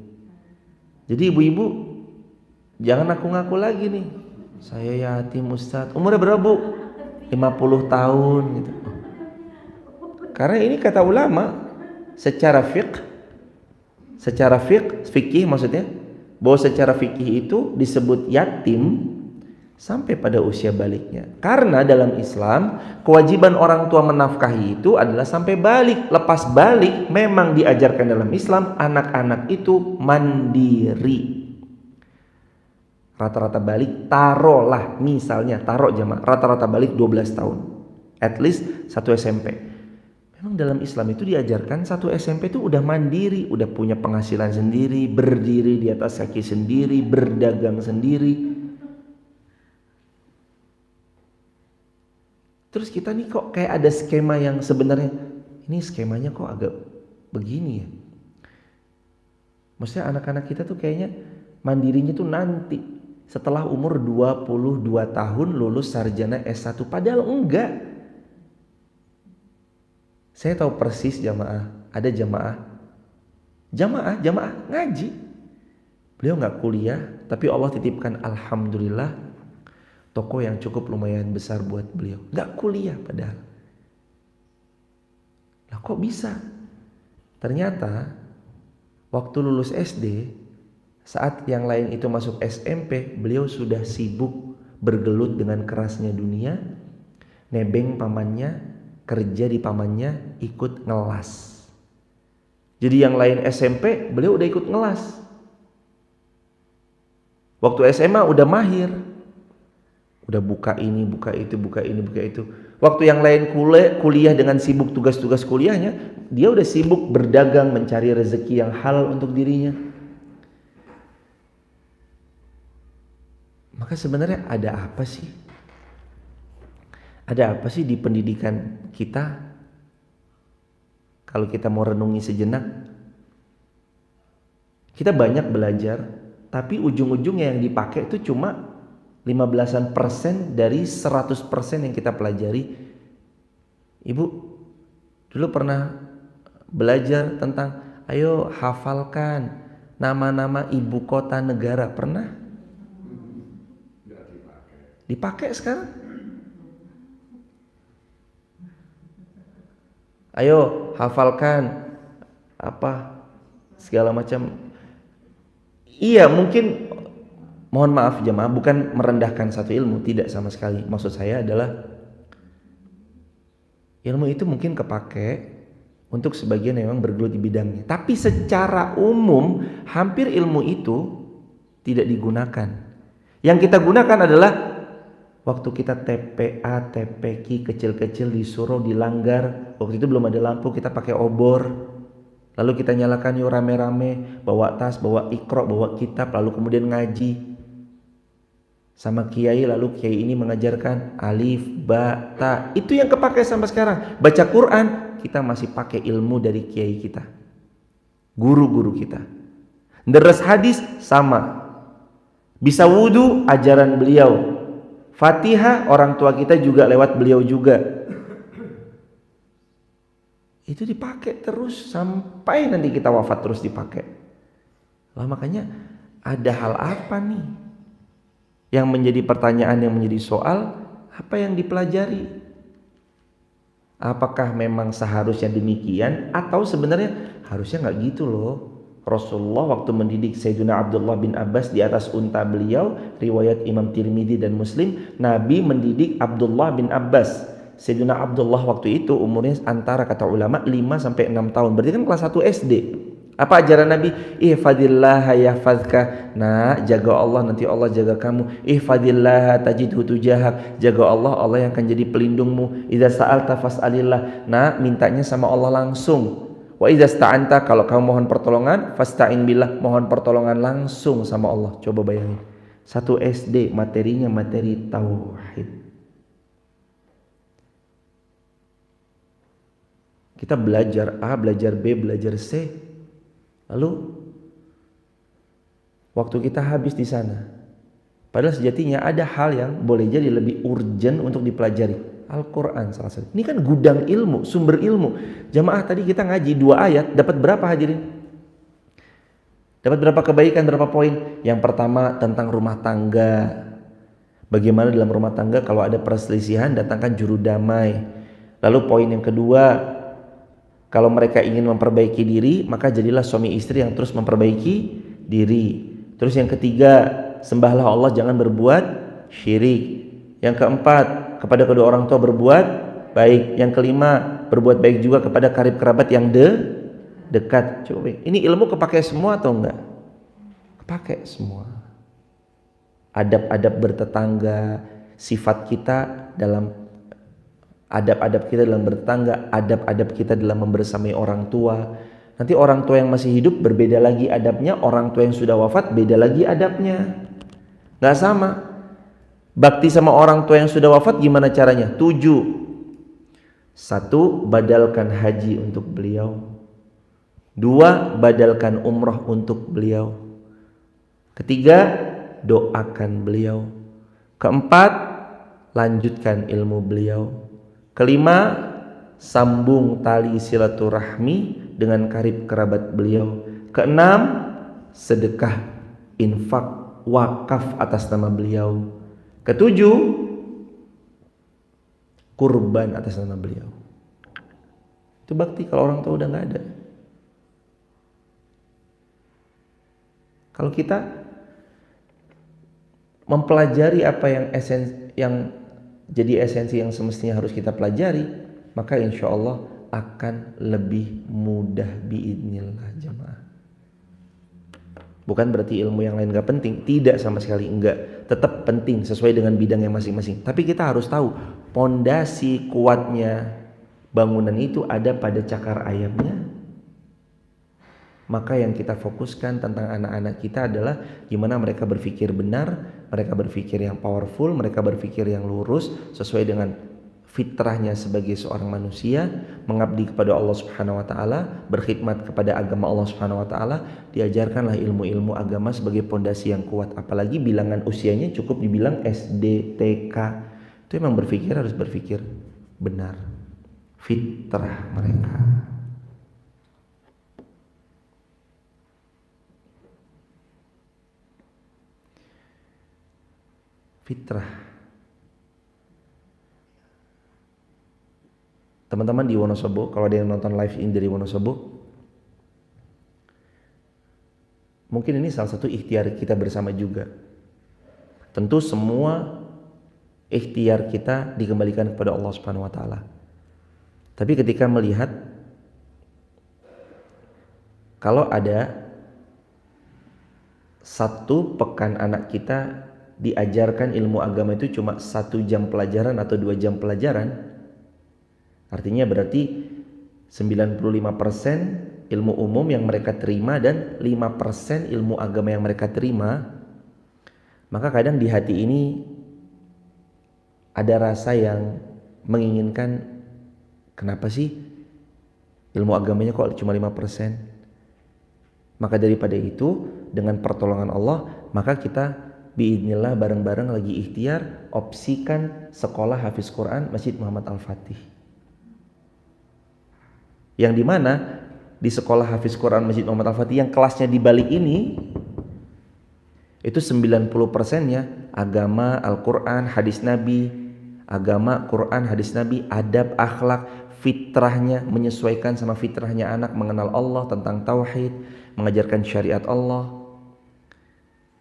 S1: Jadi ibu-ibu jangan ngaku-ngaku lagi nih. Saya yatim Ustaz. Umurnya berapa Bu? 50 tahun gitu. Karena ini kata ulama secara fikih maksudnya, bahwa secara fikih itu disebut yatim sampai pada usia baliknya. Karena dalam Islam kewajiban orang tua menafkahi itu adalah sampai balik. Lepas balik memang diajarkan dalam Islam anak-anak itu mandiri. Rata-rata balik taruhlah misalnya jamaah rata-rata balik 12 tahun. At least satu SMP. Memang dalam Islam itu diajarkan satu SMP itu udah mandiri, udah punya penghasilan sendiri, berdiri di atas kaki sendiri, berdagang sendiri. Terus kita nih kok kayak ada skema yang sebenarnya ini skemanya kok agak begini ya. Maksudnya anak-anak kita tuh kayaknya mandirinya tuh nanti setelah umur 22 tahun lulus sarjana S1, padahal enggak. Saya tahu persis jamaah, ada jamaah ngaji. Beliau nggak kuliah, tapi Allah titipkan alhamdulillah toko yang cukup lumayan besar buat beliau. Nggak kuliah padahal. Lah kok bisa? Ternyata waktu lulus SD, saat yang lain itu masuk SMP, beliau sudah sibuk bergelut dengan kerasnya dunia, nebeng pamannya, kerja di pamannya, ikut ngelas. Jadi yang lain SMP, beliau udah ikut ngelas. Waktu SMA udah mahir, udah buka ini, buka itu, buka ini, buka itu. Waktu yang lain kuliah dengan sibuk tugas-tugas kuliahnya, dia udah sibuk berdagang, mencari rezeki yang halal untuk dirinya. Maka sebenarnya ada apa sih? Ada apa sih di pendidikan kita? Kalau kita mau renungi sejenak, kita banyak belajar, tapi ujung-ujungnya yang dipakai itu cuma 15% dari 100% yang kita pelajari. Ibu dulu pernah belajar tentang ayo hafalkan nama-nama ibu kota negara, pernah? Dipakai sekarang. Ayo hafalkan apa segala macam. Iya, mungkin mohon maaf jemaah, bukan merendahkan satu ilmu, tidak sama sekali. Maksud saya adalah ilmu itu mungkin kepake untuk sebagian yang memang bergelut di bidangnya. Tapi secara umum hampir ilmu itu tidak digunakan. Yang kita gunakan adalah waktu kita TPA, TPQ kecil-kecil disuruh dilanggar. Waktu itu belum ada lampu, kita pakai obor. Lalu kita nyalakan yuk rame-rame, bawa tas, bawa iqra, bawa kitab, lalu kemudian ngaji sama kiai. Lalu kiai ini mengajarkan alif, ba, ta. Itu yang kepakai sampai sekarang. Baca Quran, kita masih pakai ilmu dari kiai kita, guru-guru kita. Deres hadis sama. Bisa wudu, ajaran beliau. Fatihah orang tua kita juga lewat beliau juga. Itu dipakai terus sampai nanti kita wafat terus dipakai. Lah makanya ada hal apa nih yang menjadi pertanyaan, yang menjadi soal, apa yang dipelajari? Apakah memang seharusnya demikian atau sebenarnya harusnya nggak gitu loh? Rasulullah waktu mendidik Sayyidina Abdullah bin Abbas di atas unta beliau, riwayat Imam Tirmidzi dan Muslim, Nabi mendidik Abdullah bin Abbas. Sayyidina Abdullah waktu itu umurnya antara kata ulama 5 sampai 6 tahun. Berarti kan kelas 1 SD. Apa ajaran Nabi? Ihfadillah yahfazka. Nah, jaga Allah nanti Allah jaga kamu. Ihfadillah tajidhu tujahak. Jaga Allah, Allah yang akan jadi pelindungmu. Idza sa'alta fas'alillah. Nah, mintanya sama Allah langsung. Wa idza sta'anta, kalau kamu mohon pertolongan, fasta'in billah, mohon pertolongan langsung sama Allah. Coba bayangin. 1 SD materinya materi tauhid. Kita belajar A, belajar B, belajar C. Lalu waktu kita habis di sana. Padahal sejatinya ada hal yang boleh jadi lebih urgent untuk dipelajari. Al-Quran salah satu. Ini kan gudang ilmu, sumber ilmu. Jamaah tadi kita ngaji 2 ayat, dapat berapa hadirin? Dapat berapa kebaikan, berapa poin? Yang pertama tentang rumah tangga. Bagaimana dalam rumah tangga kalau ada perselisihan, datangkan juru damai. Lalu poin yang kedua, kalau mereka ingin memperbaiki diri, maka jadilah suami istri yang terus memperbaiki diri. Terus yang ketiga, sembahlah Allah, jangan berbuat syirik. Yang keempat, kepada kedua orang tua berbuat baik. Yang kelima, berbuat baik juga kepada karib kerabat yang dekat. Coba, ini ilmu kepakai semua atau enggak? Kepakai semua. Adab-adab bertetangga, sifat kita dalam adab-adab kita dalam bertetangga, adab-adab kita dalam membersamai orang tua. Nanti orang tua yang masih hidup berbeda lagi adabnya, orang tua yang sudah wafat beda lagi adabnya. Nggak sama. Bakti sama orang tua yang sudah wafat gimana caranya? 7. 1. Badalkan haji untuk beliau. 2. Badalkan umrah untuk beliau. Ketiga, doakan beliau. Keempat, lanjutkan ilmu beliau. Kelima, sambung tali silaturahmi dengan karib kerabat beliau. Keenam, sedekah, infak, wakaf atas nama beliau. Ketujuh, kurban atas nama beliau. Itu bakti kalau orang tua udah nggak ada. Kalau kita mempelajari apa yang jadi esensi yang semestinya harus kita pelajari, maka insya Allah akan lebih mudah biidznillah jamaah. Bukan berarti ilmu yang lain gak penting, tidak sama sekali enggak, tetap penting sesuai dengan bidangnya masing-masing. Tapi kita harus tahu pondasi kuatnya bangunan itu ada pada cakar ayamnya. Maka yang kita fokuskan tentang anak-anak kita adalah gimana mereka berpikir benar, mereka berpikir yang powerful, mereka berpikir yang lurus sesuai dengan fitrahnya sebagai seorang manusia, mengabdi kepada Allah Subhanahu wa taala, berkhidmat kepada agama Allah Subhanahu wa taala. Diajarkanlah ilmu-ilmu agama sebagai pondasi yang kuat, apalagi bilangan usianya cukup dibilang SD, TK. Itu memang berpikir harus berpikir benar. Fitrah mereka. Fitrah. Teman-teman di Wonosobo, kalau ada yang nonton live ini dari Wonosobo, mungkin ini salah satu ikhtiar kita bersama juga. Tentu semua ikhtiar kita dikembalikan kepada Allah Subhanahu wa taala. Tapi ketika melihat kalau ada 1 pekan anak kita diajarkan ilmu agama itu cuma 1 jam pelajaran atau 2 jam pelajaran, artinya berarti 95% ilmu umum yang mereka terima dan 5% ilmu agama yang mereka terima. Maka kadang di hati ini ada rasa yang menginginkan, kenapa sih ilmu agamanya kok cuma 5%? Maka daripada itu, dengan pertolongan Allah, maka kita biidznillah bareng-bareng lagi ikhtiar opsikan sekolah hafiz Quran Masjid Muhammad Al-Fatih. Yang dimana di sekolah hafiz Quran Masjid Muhammad Al-Fatih yang kelasnya di balik ini itu 90%-nya agama, Al-Quran, hadis Nabi, agama, Quran, hadis Nabi, adab, akhlak, fitrahnya menyesuaikan sama fitrahnya anak, mengenal Allah, tentang tauhid, mengajarkan syariat Allah.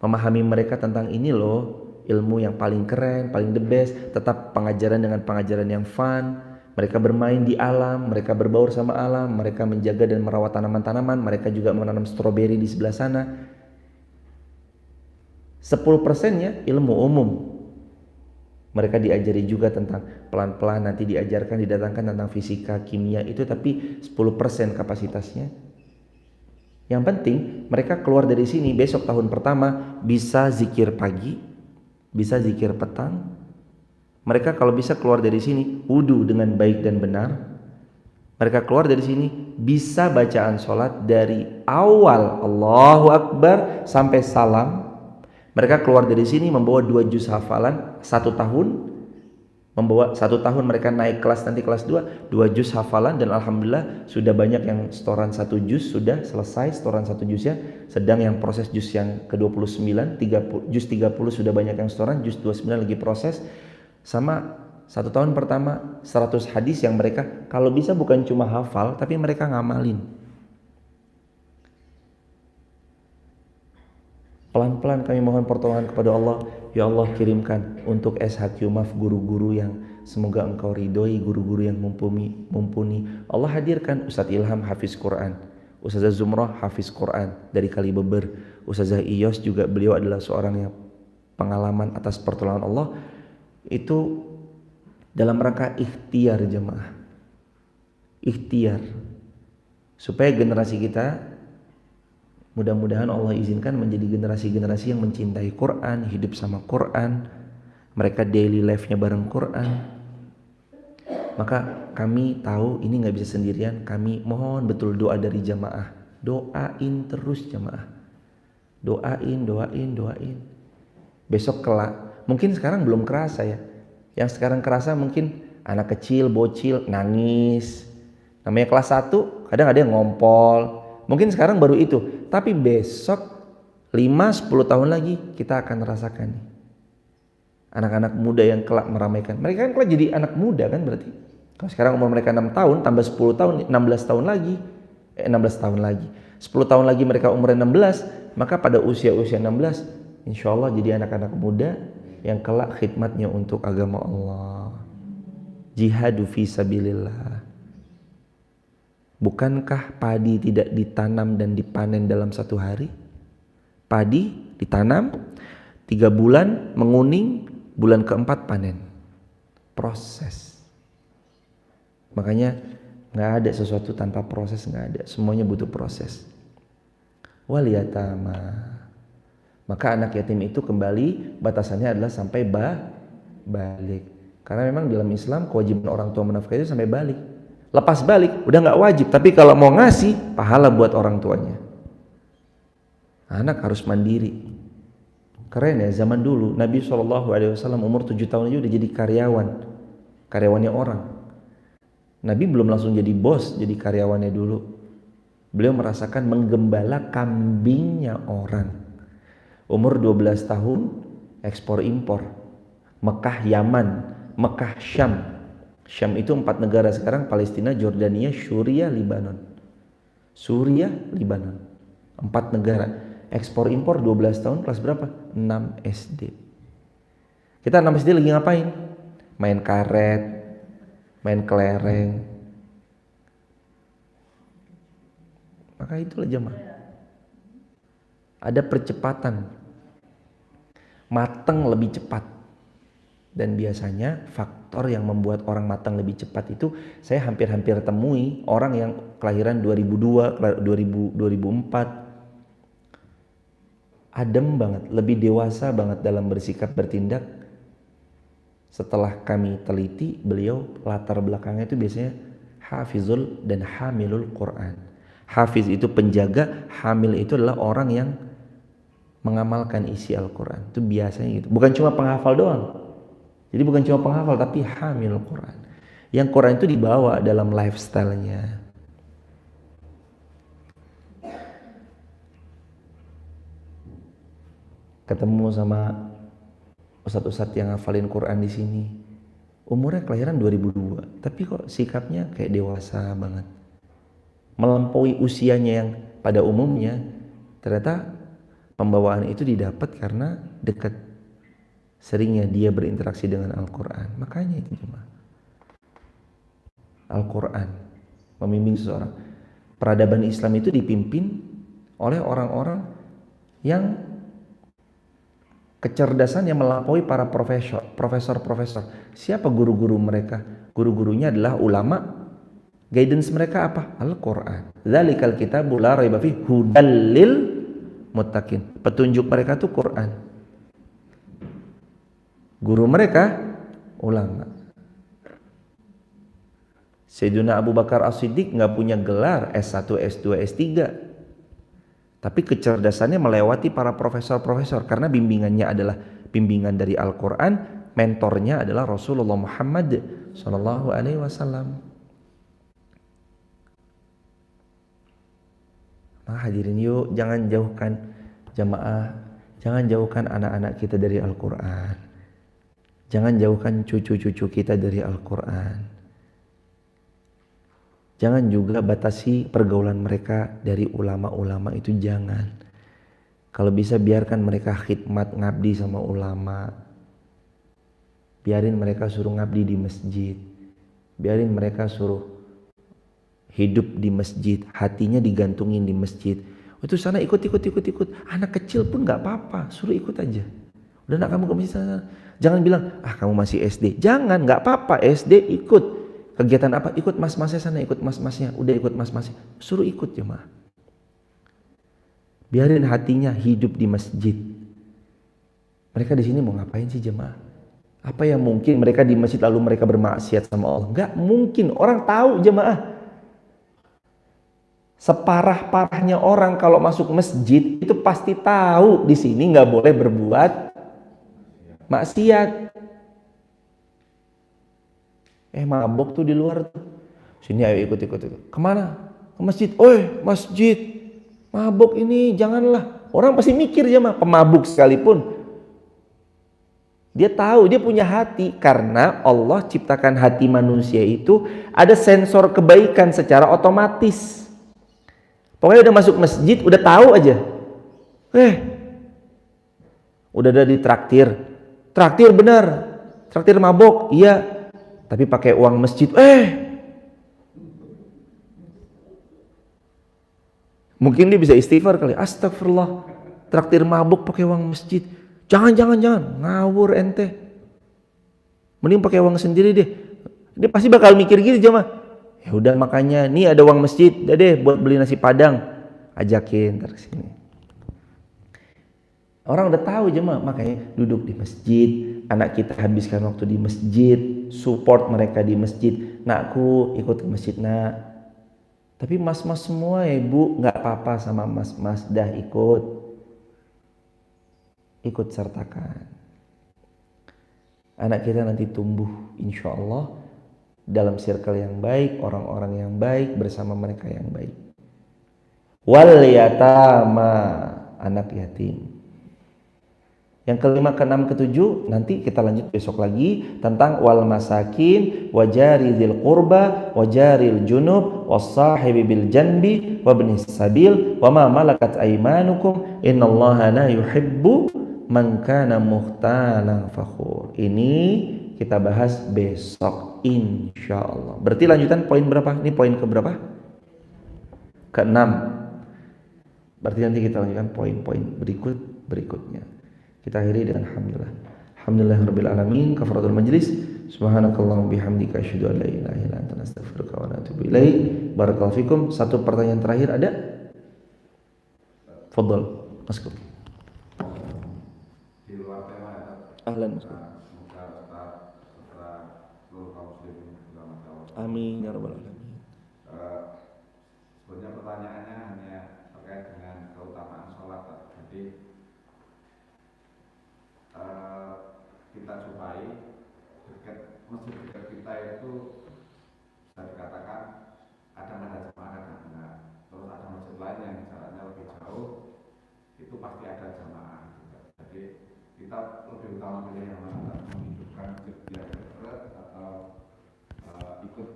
S1: Memahami mereka tentang ini loh, ilmu yang paling keren, paling the best, tetap pengajaran dengan pengajaran yang fun. Mereka bermain di alam, mereka berbaur sama alam, mereka menjaga dan merawat tanaman-tanaman, mereka juga menanam stroberi di sebelah sana. 10%-nya ilmu umum. Mereka diajari juga tentang pelan-pelan nanti diajarkan, didatangkan tentang fisika, kimia itu, tapi 10% kapasitasnya. Yang penting mereka keluar dari sini besok tahun pertama bisa zikir pagi, bisa zikir petang. Mereka kalau bisa keluar dari sini wudu dengan baik dan benar. Mereka keluar dari sini bisa bacaan sholat dari awal Allahu Akbar sampai salam. Mereka keluar dari sini membawa 2 juz hafalan 1 tahun. Membawa 1 tahun mereka naik kelas, nanti kelas 2 juz hafalan, dan alhamdulillah sudah banyak yang setoran 1 juz sudah selesai setoran 1 juznya. Sedang yang proses juz yang ke-29, juz 30 sudah banyak yang setoran, juz 29 lagi proses. Sama 1 tahun pertama 100 hadis yang mereka kalau bisa bukan cuma hafal tapi mereka ngamalin. Pelan-pelan kami mohon pertolongan kepada Allah. Ya Allah, kirimkan untuk SHQ MAF guru-guru yang semoga engkau ridhoi, guru-guru yang mumpuni. Allah hadirkan Ustadz Ilham hafiz Quran, Ustazah Zumrah hafiz Quran dari Kalibeber, Ustazah Iyos juga beliau adalah seorang yang pengalaman atas pertolongan Allah. Itu dalam rangka ikhtiar jemaah. Ikhtiar supaya generasi kita mudah-mudahan Allah izinkan menjadi generasi-generasi yang mencintai Quran, hidup sama Quran, mereka daily life-nya bareng Quran. Maka kami tahu ini nggak bisa sendirian, kami mohon betul doa dari jamaah. Doain terus jamaah, doain. Besok kelak, mungkin sekarang belum kerasa ya, yang sekarang kerasa mungkin anak kecil, bocil, nangis. Namanya kelas 1, kadang ada yang ngompol. Mungkin sekarang baru itu, tapi besok 5-10 tahun lagi kita akan rasakan nih. Anak-anak muda yang kelak meramaikan. Mereka kan kelak jadi anak muda kan berarti. Kalau sekarang umur mereka 6 tahun, tambah 10 tahun, 16 tahun lagi. 16 tahun lagi. 10 tahun lagi mereka umur 16, maka pada usia-usia 16, insya Allah jadi anak-anak muda yang kelak khidmatnya untuk agama Allah. Jihadu fi sabilillah. Bukankah padi tidak ditanam dan dipanen dalam 1 hari? Padi ditanam, 3 bulan menguning, bulan keempat panen. Proses. Makanya nggak ada sesuatu tanpa proses, nggak ada. Semuanya butuh proses. Wal yatama. Maka anak yatim itu kembali batasannya adalah sampai balik. Karena memang dalam Islam kewajiban orang tua menafkahi itu sampai balik. Lepas balik udah nggak wajib, tapi kalau mau ngasih pahala buat orang tuanya. Anak harus mandiri. Keren ya, zaman dulu Nabi SAW umur 7 tahun aja udah jadi karyawannya orang. Nabi belum langsung jadi bos, jadi karyawannya dulu. Beliau merasakan menggembala kambingnya orang. Umur 12 tahun ekspor impor. Mekah Yaman, Mekah Syam. Syam itu 4 negara sekarang, Palestina, Jordania, Suriah, Libanon. 4 negara. Ekspor impor 12 tahun, kelas berapa? 6 SD. Kita 6 SD lagi ngapain? Main karet, main kelereng. Maka itulah jemaah. Ada percepatan. Mateng lebih cepat. Dan biasanya faktor yang membuat orang matang lebih cepat itu saya hampir-hampir temui orang yang kelahiran 2002, 2004 adem banget, lebih dewasa banget dalam bersikap bertindak. Setelah kami teliti, beliau latar belakangnya itu biasanya hafizul dan hamilul Quran. Hafiz itu penjaga, hamil itu adalah orang yang mengamalkan isi Al-Quran. Itu biasanya gitu, bukan cuma penghafal doang. Jadi bukan cuma penghafal tapi hamil Quran. Yang Quran itu dibawa dalam lifestyle-nya. Ketemu sama ustadz-ustadz yang ngafalin Quran di sini. Umurnya kelahiran 2002, tapi kok sikapnya kayak dewasa banget. Melampaui usianya yang pada umumnya. Ternyata pembawaan itu didapat karena dekat. Seringnya dia berinteraksi dengan Al-Quran. Makanya itu cuma Al-Quran membimbing seseorang. Peradaban Islam itu dipimpin oleh orang-orang yang kecerdasan yang melampaui para profesor. Siapa guru-guru mereka? Guru-gurunya adalah ulama. Guidance mereka apa? Al-Quran. Dzalikal kitabu la raiba fihi hudal lil muttaqin. Petunjuk mereka itu Quran. Guru mereka ulama. Sayyidina Abu Bakar As-Siddiq nggak punya gelar S1, S2, S3, tapi kecerdasannya melewati para profesor-profesor karena bimbingannya adalah bimbingan dari Al-Quran, mentornya adalah Rasulullah Muhammad sallallahu alaihi wasallam. Nah, hadirin yuk, jangan jauhkan jamaah, jangan jauhkan anak-anak kita dari Al-Quran, jangan jauhkan cucu-cucu kita dari Al-Quran, jangan juga batasi pergaulan mereka dari ulama-ulama itu, jangan. Kalau bisa biarkan mereka khidmat ngabdi sama ulama, biarin mereka suruh ngabdi di masjid, biarin mereka suruh hidup di masjid, hatinya digantungin di masjid. Itu sana ikut. Anak kecil pun nggak apa-apa, suruh ikut aja. Udah nak kamu ke masjid sana. Jangan bilang, kamu masih SD. Jangan, nggak apa-apa, SD ikut. Kegiatan apa? Ikut mas-masnya sana, ikut mas-masnya. Udah ikut mas-masnya, suruh ikut jemaah. Biarin hatinya hidup di masjid. Mereka di sini mau ngapain sih jemaah? Apa yang mungkin mereka di masjid lalu mereka bermaksiat sama Allah? Nggak mungkin, orang tahu jemaah. Separah-parahnya orang kalau masuk masjid itu pasti tahu di sini nggak boleh berbuat maksiat. Mabok tuh di luar tuh. Sini ayo ikut. Kemana? Ke masjid. Masjid. Mabok ini janganlah. Orang pasti mikir ya pemabuk sekalipun. Dia tahu, dia punya hati, karena Allah ciptakan hati manusia itu ada sensor kebaikan secara otomatis. Pokoknya udah masuk masjid, udah tahu aja. Udah ada di traktir benar, traktir mabok, iya, tapi pakai uang masjid. Mungkin dia bisa istighfar kali, astagfirullah, traktir mabuk pakai uang masjid. Jangan, ngawur ente. Mending pakai uang sendiri deh. Dia pasti bakal mikir gitu jemaah. Ya udah, makanya nih ada uang masjid, udah deh buat beli nasi padang, ajakin ntar kesini. Orang udah tahu jemaah, makanya duduk di masjid, anak kita habiskan waktu di masjid, support mereka di masjid. Nakku ikut ke masjid nak. Tapi mas-mas semua ya bu, nggak apa-apa sama mas-mas, dah ikut sertakan. Anak kita nanti tumbuh insya Allah dalam circle yang baik, orang-orang yang baik, bersama mereka yang baik. Wal yatama, anak yatim. Yang kelima, keenam, ketujuh nanti kita lanjut besok lagi tentang wal masakin, wajari dzil qurba, wajaril junub, wassahibi bil janbi, wabnis sabil, wama malakat aymanukum, innallaha la yuhibbu man kana mukhtalan fakhur. Ini kita bahas besok insyaallah. Berarti lanjutan poin berapa? Ini poin ke berapa? Keenam. Berarti nanti kita lanjutkan poin-poin berikutnya. Kita akhiri dengan alhamdulillahirabbil alamin, kafaratul majlis, subhanakallahumma bihamdika asyhadu an la ilaha illa anta astaghfiruka wa atubu ilaik. Barakallahu fikum. Satu pertanyaan terakhir ada? Fadhal, masuk.
S2: Di luar tema ya.
S1: Ahlan, masuk.
S2: Semoga setelah seluruh kaum muslimin juga masyaallah.
S1: Amin ya rabbal alamin.
S2: Sebenarnya pertanyaannya hanya terkait dengan keutamaan sholat. Jadi kita jumpai masjid dekat kita itu bisa dikatakan kadang ada jamaah, kadang enggak. Terus ada masjid lain yang jaraknya lebih jauh, itu pasti ada jamaah juga. Jadi kita lebih utama pilih yang mana, menghidupkan masjid yang dekat atau ikut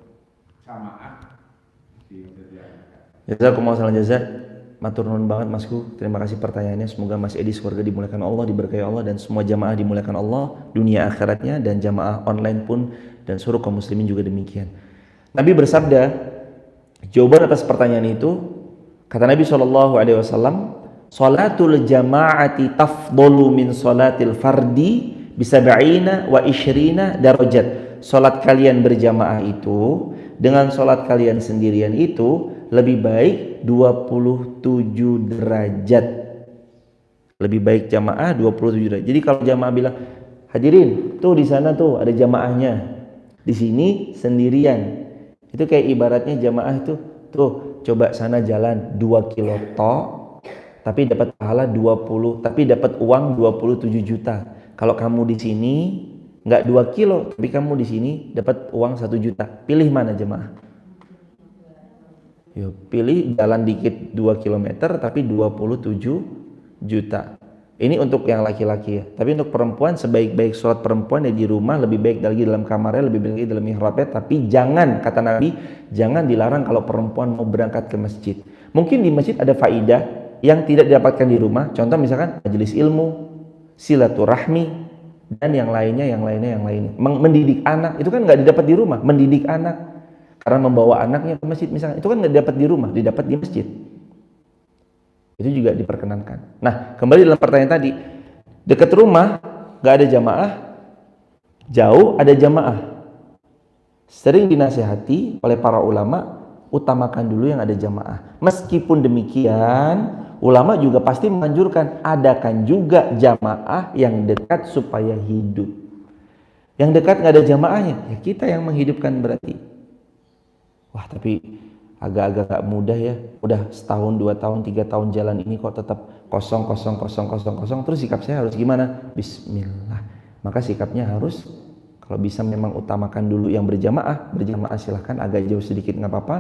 S2: jamaah di masjid yang dekat.
S1: Jazakumullah khairan jazak. Matur nuwun banget Masku. Terima kasih pertanyaannya. Semoga Mas Edi surga dimuliakan Allah, diberkahi Allah, dan semua jamaah dimuliakan Allah dunia akhiratnya, dan jamaah online pun dan seluruh kaum muslimin juga demikian. Nabi bersabda, jawaban atas pertanyaan itu, kata Nabi SAW, salatul jama'ati tafdolu min salatil fardi bisab'ina wa ishrina darajat. Salat kalian berjamaah itu dengan salat kalian sendirian itu lebih baik 27 derajat. Lebih baik jamaah 27 derajat. Jadi kalau jamaah bilang, hadirin, tuh di sana tuh ada jamaahnya, di sini sendirian. Itu kayak ibaratnya jamaah itu, tuh coba sana jalan 2 kilo tok, tapi dapat pahala 20, tapi dapat uang 27 juta. Kalau kamu di sini nggak 2 kilo, tapi kamu di sini dapat uang 1 juta. Pilih mana jemaah? Yuk, pilih jalan dikit 2 kilometer tapi 27 juta. Ini untuk yang laki-laki ya. Tapi untuk perempuan, sebaik-baik sholat perempuan ya di rumah, lebih baik lagi dalam kamarnya, lebih baik lagi dalam mihrabnya. Tapi jangan, kata Nabi, jangan dilarang kalau perempuan mau berangkat ke masjid. Mungkin di masjid ada faidah yang tidak didapatkan di rumah. Contoh misalkan majelis ilmu, silaturahmi, dan yang lainnya. Mendidik anak, itu kan nggak didapat di rumah. Mendidik anak, karena membawa anaknya ke masjid misalkan, itu kan nggak didapat di rumah, didapat di masjid. Itu juga diperkenankan. Nah, kembali dalam pertanyaan tadi, dekat rumah nggak ada jamaah, jauh ada jamaah. Sering dinasihati oleh para ulama, utamakan dulu yang ada jamaah. Meskipun demikian, ulama juga pasti menganjurkan, adakan juga jamaah yang dekat supaya hidup. Yang dekat nggak ada jamaahnya, ya kita yang menghidupkan berarti. Wah, tapi agak-agak mudah ya, udah setahun, 2 tahun, 3 tahun jalan ini kok tetap kosong, terus sikap saya harus gimana? Bismillah. Maka sikapnya harus, kalau bisa memang utamakan dulu yang berjamaah silahkan, agak jauh sedikit nggak apa-apa,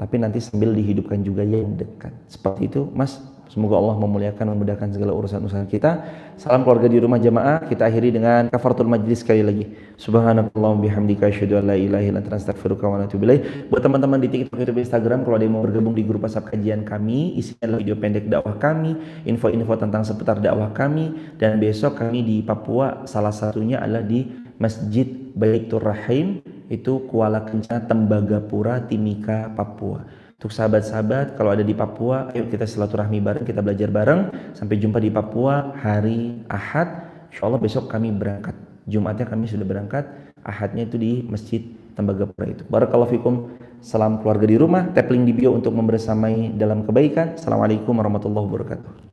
S1: tapi nanti sambil dihidupkan juga yang dekat. Seperti itu Mas, semoga Allah memuliakan, memudahkan segala urusan-urusan kita. Salam keluarga di rumah jamaah. Kita akhiri dengan kafaratul majlis sekali lagi. Subhanakallahumma bihamdika asyhadu an la ilaha illa anta astaghfiruka wa atubu ilaik. Buat teman-teman di TikTok, YouTube, Instagram, kalau ada yang mau bergabung di grup WhatsApp kajian kami, isinya adalah video pendek dakwah kami, info-info tentang seputar dakwah kami, dan besok kami di Papua, salah satunya adalah di Masjid Baitur Rahim, itu Kuala Kencana, Tembagapura, Timika, Papua. Untuk sahabat-sahabat kalau ada di Papua, ayo kita silaturahmi bareng, kita belajar bareng. Sampai jumpa di Papua hari Ahad. Insyaallah besok kami berangkat. Jumatnya kami sudah berangkat, Ahadnya itu di Masjid Tembagapura itu. Barakallahu fikum. Salam keluarga di rumah. Tap link di bio untuk membersamai dalam kebaikan. Assalamualaikum warahmatullahi wabarakatuh.